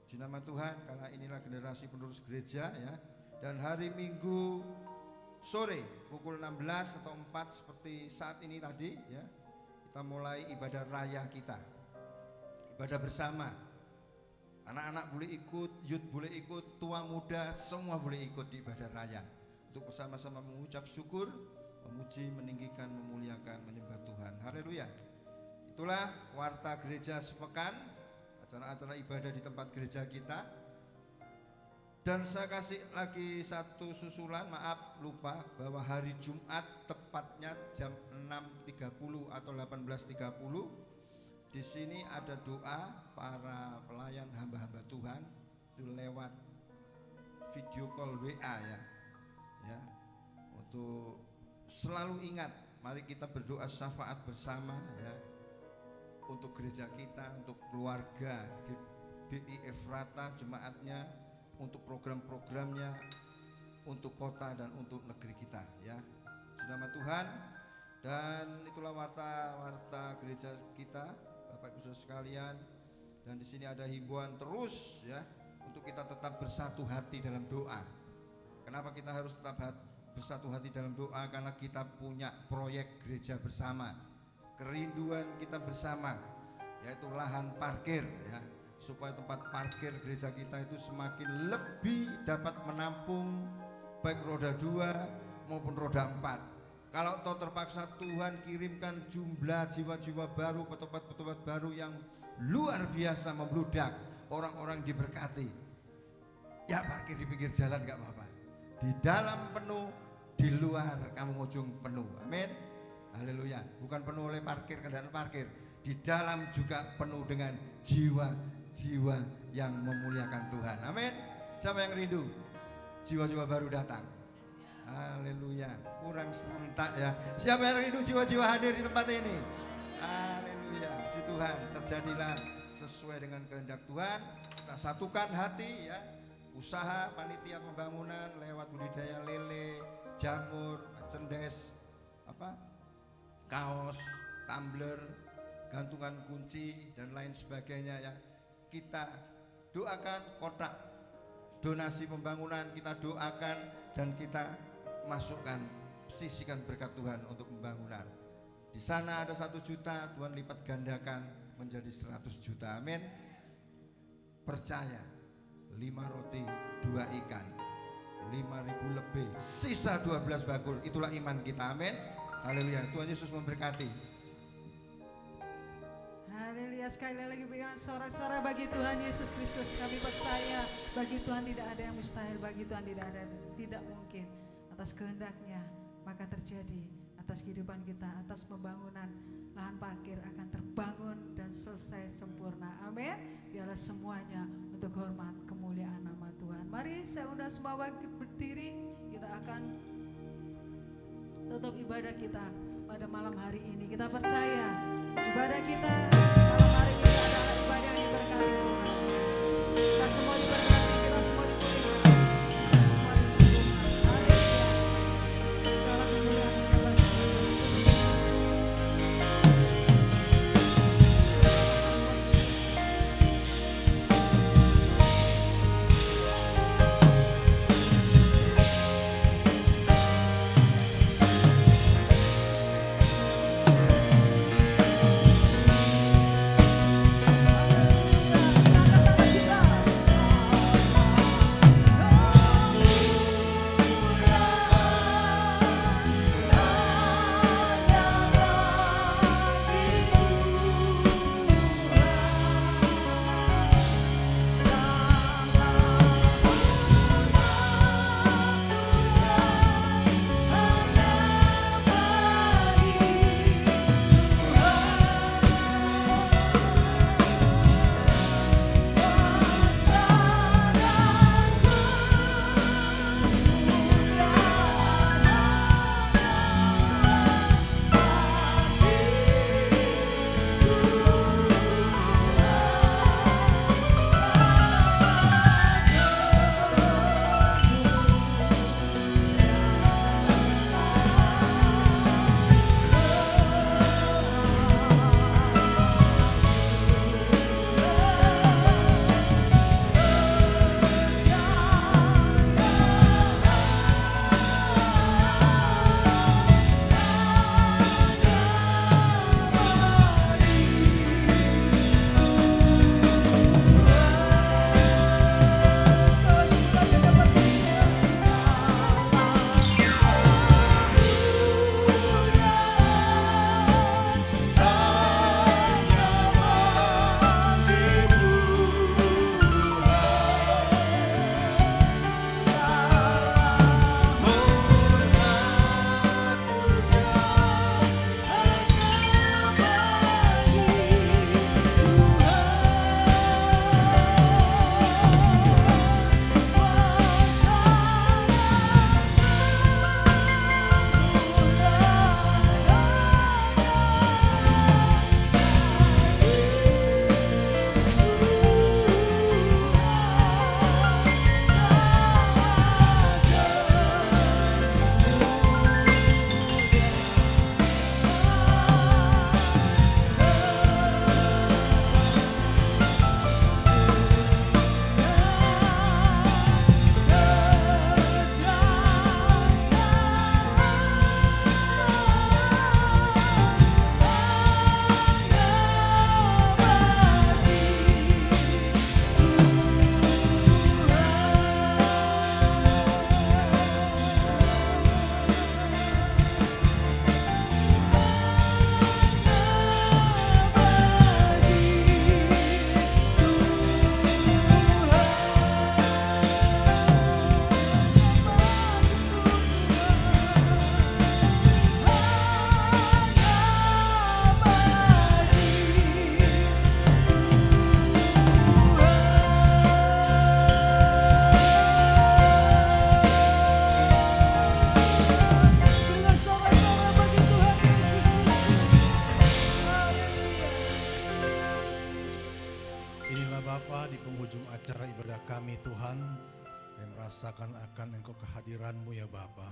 Puji nama Tuhan, karena inilah generasi penerus gereja ya. Dan hari Minggu sore pukul 16 atau 4 seperti saat ini tadi ya, kita mulai ibadah raya kita, ibadah bersama. Anak-anak boleh ikut, youth boleh ikut, tua muda semua boleh ikut di ibadah raya, untuk bersama-sama mengucap syukur, memuji, meninggikan, memuliakan, menyembah Tuhan. Haleluya. Itulah warta gereja sepekan, acara-acara ibadah di tempat gereja kita. Dan saya kasih lagi satu susulan, maaf lupa, bahwa hari Jumat tepatnya jam 6.30 atau 18.30 di sini ada doa para pelayan hamba-hamba Tuhan itu lewat video call WA ya, untuk selalu ingat, mari kita berdoa syafaat bersama ya, untuk gereja kita, untuk keluarga BI Efrata jemaatnya, untuk program-programnya, untuk kota dan untuk negeri kita ya. Puji nama Tuhan. Dan itulah warta gereja kita, Bapak Ibu Saudara sekalian. Dan di sini ada himbauan terus ya untuk kita tetap bersatu hati dalam doa. Kenapa kita harus tetap bersatu hati dalam doa? Karena kita punya proyek gereja bersama, kerinduan kita bersama, yaitu lahan parkir ya, supaya tempat parkir gereja kita itu semakin lebih dapat menampung baik roda 2 maupun roda 4. Kalau toh terpaksa Tuhan kirimkan jumlah jiwa-jiwa baru, petobat-petobat baru yang luar biasa membludak, orang-orang diberkati, ya parkir di pinggir jalan gak apa-apa, di dalam penuh, di luar kamu ujung penuh. Amin, haleluya. Bukan penuh oleh parkir, kendaraan parkir, di dalam juga penuh dengan jiwa-jiwa yang memuliakan Tuhan. Amin. Siapa yang rindu jiwa-jiwa baru datang? Haleluya. Kurang serentak ya. Siapa yang rindu jiwa-jiwa hadir di tempat ini? Haleluya. Puji Tuhan, terjadilah sesuai dengan kehendak Tuhan. Kita satukan hati ya. Usaha panitia pembangunan lewat budidaya lele, jamur, cendes, kaos, tumbler, gantungan kunci dan lain sebagainya ya. Kita doakan kotak donasi pembangunan, kita doakan dan kita masukkan, sisihkan berkat Tuhan untuk pembangunan. Di sana ada 1 juta, Tuhan lipat gandakan menjadi 100 juta. Amin. Percaya, 5 roti 2 ikan, 5.000 lebih, sisa 12 bakul, itulah iman kita. Amin. Haleluya. Tuhan Yesus memberkati. Haleluya. Sekali lagi berikan sorak-sorai bagi Tuhan Yesus Kristus. Kami percaya bagi Tuhan tidak ada yang mustahil, bagi Tuhan tidak ada tidak mungkin. Atas kehendaknya maka terjadi, atas kehidupan kita, atas pembangunan lahan parkir akan terbangun dan selesai sempurna. Amin. Biarlah semuanya untuk hormat kemuliaan nama Tuhan. Mari saya undang semua berdiri. Kita akan tutup ibadah kita pada malam hari ini. Kita percaya ibadah kita malam hari ini adalah ibadah yang diberkati Tuhan. Kita semua diberkati, kita semua dipulihkan, kita semua disembuhkan. Haleluya. Segala kemuliaan hanya bagi Tuhan. acara ibadah kami Tuhan, kami merasakan akan Engkau kehadiran-Mu ya Bapa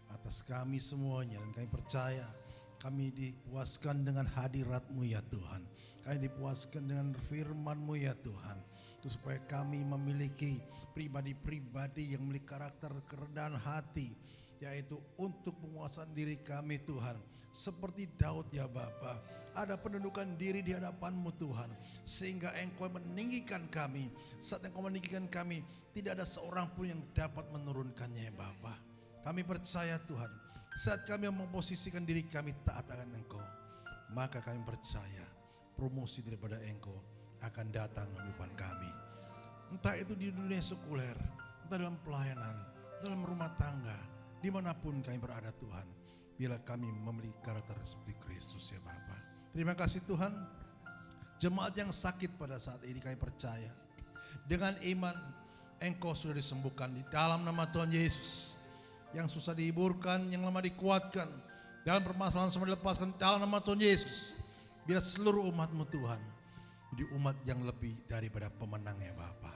atas kami semuanya, dan kami percaya kami dipuaskan dengan hadirat-Mu ya Tuhan. Kami dipuaskan dengan firman-Mu ya Tuhan, supaya kami memiliki pribadi-pribadi yang memiliki karakter kerendahan hati, yaitu untuk penguasaan diri kami Tuhan. Seperti Daud ya Bapa, ada penundukan diri di hadapan-Mu Tuhan, sehingga Engkau meninggikan kami. Saat Engkau meninggikan kami, tidak ada seorang pun yang dapat menurunkannya ya Bapa. Kami percaya Tuhan, saat kami memposisikan diri kami taat akan Engkau, maka kami percaya promosi daripada Engkau akan datang di depan kami. Entah itu di dunia sekuler, entah dalam pelayanan, dalam rumah tangga, dimanapun kami berada Tuhan, bila kami memiliki karakter seperti Kristus ya Bapa. Terima kasih Tuhan. Jemaat yang sakit pada saat ini kami percaya, dengan iman Engkau sudah disembuhkan di dalam nama Tuhan Yesus. Yang susah dihiburkan, yang lemah dikuatkan, dalam permasalahan semua dilepaskan dalam nama Tuhan Yesus. Biar seluruh umat-Mu Tuhan jadi umat yang lebih daripada pemenang ya Bapa.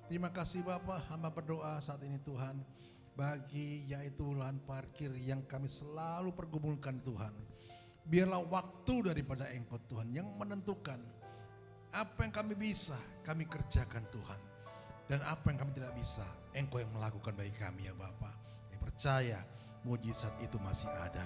Terima kasih Bapa, hamba berdoa saat ini Tuhan, bagi yaitu lahan parkir yang kami selalu pergumulkan Tuhan. Biarlah waktu daripada Engkau Tuhan yang menentukan apa yang kami bisa, kami kerjakan Tuhan. Dan apa yang kami tidak bisa, Engkau yang melakukan bagi kami ya Bapa. Kami percaya mujizat itu masih ada.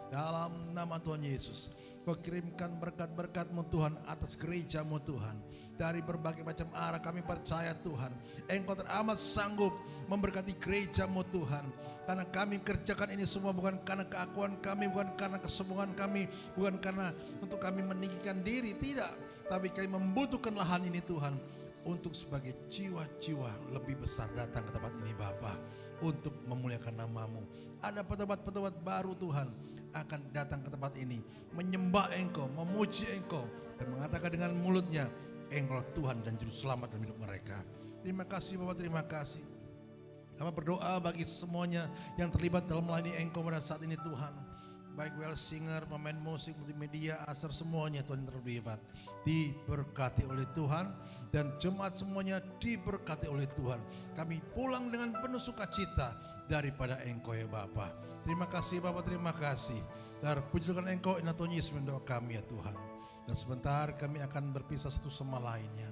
Dalam nama Tuhan Yesus, Kau kirimkan berkat-berkat-Mu Tuhan atas gereja-Mu Tuhan. Dari berbagai macam arah kami percaya Tuhan, Engkau teramat sanggup memberkati gereja-Mu Tuhan. Karena kami kerjakan ini semua bukan karena keakuan kami, bukan karena kesombongan kami, bukan karena untuk kami meninggikan diri, tidak. Tapi kami membutuhkan lahan ini Tuhan, untuk sebagai jiwa-jiwa lebih besar datang ke tempat ini Bapa, untuk memuliakan nama-Mu. Ada pejabat-pejabat baru Tuhan akan datang ke tempat ini, menyembah Engkau, memuji Engkau, dan mengatakan dengan mulutnya, Engkau Tuhan dan Juru Selamat dalam hidup mereka. Terima kasih Bapak, terima kasih. Kami berdoa bagi semuanya yang terlibat dalam melayani Engkau pada saat ini Tuhan. Baik well singer, pemain musik, multimedia, asar, semuanya Tuhan yang terlibat. Diberkati oleh Tuhan, dan jemaat semuanya diberkati oleh Tuhan. Kami pulang dengan penuh sukacita daripada Engkau ya Bapa. Terima kasih Bapak, terima kasih. Dan pujikan Engkau, Inna Tuhan Yesus mendoa kami ya Tuhan. Dan sebentar kami akan berpisah satu sama lainnya.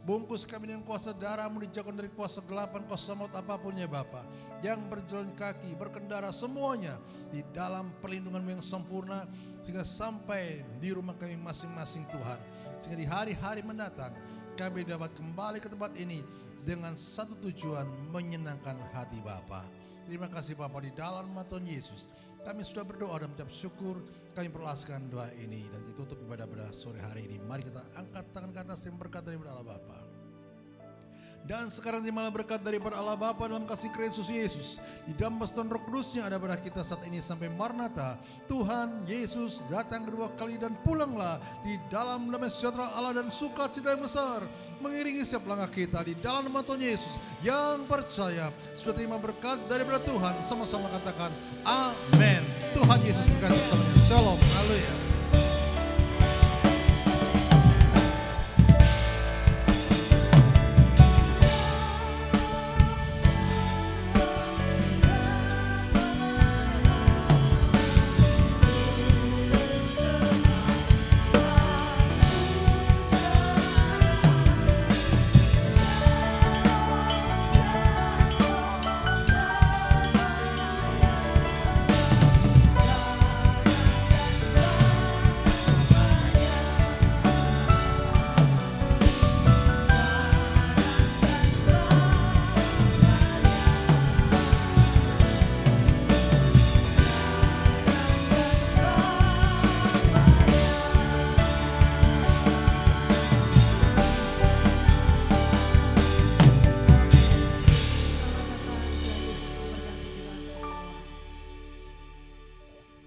Bungkus kami dengan kuasa darah-Mu, dijauhkan dari kuasa gelapan, kuasa maut apapun ya Bapa. Yang berjalan kaki, berkendara semuanya di dalam perlindungan-Mu yang sempurna, sehingga sampai di rumah kami masing-masing Tuhan. Sehingga di hari-hari mendatang kami dapat kembali ke tempat ini dengan satu tujuan, menyenangkan hati Bapa. Terima kasih Bapa, di dalam nama Tuhan Yesus kami sudah berdoa dan mengucap syukur. Kami perlaskan doa ini dan ditutup ibadah pada sore hari ini. Mari kita angkat tangan ke atas yang berkat daripada Allah Bapa. Dan sekarang terimalah berkat daripada Allah Bapa dalam kasih Kristus Yesus, di dalam persekutuan Roh Kudus-Nya ada pada kita saat ini sampai Maranatha. Tuhan Yesus datang kedua kali, dan pulanglah di dalam damai sejahtera Allah dan sukacita yang besar, mengiringi setiap langkah kita di dalam nama Tuhan Yesus. Yang percaya sudah terima berkat daripada Tuhan, sama-sama katakan amin. Tuhan Yesus berkati semuanya. Shalom. Haleluya.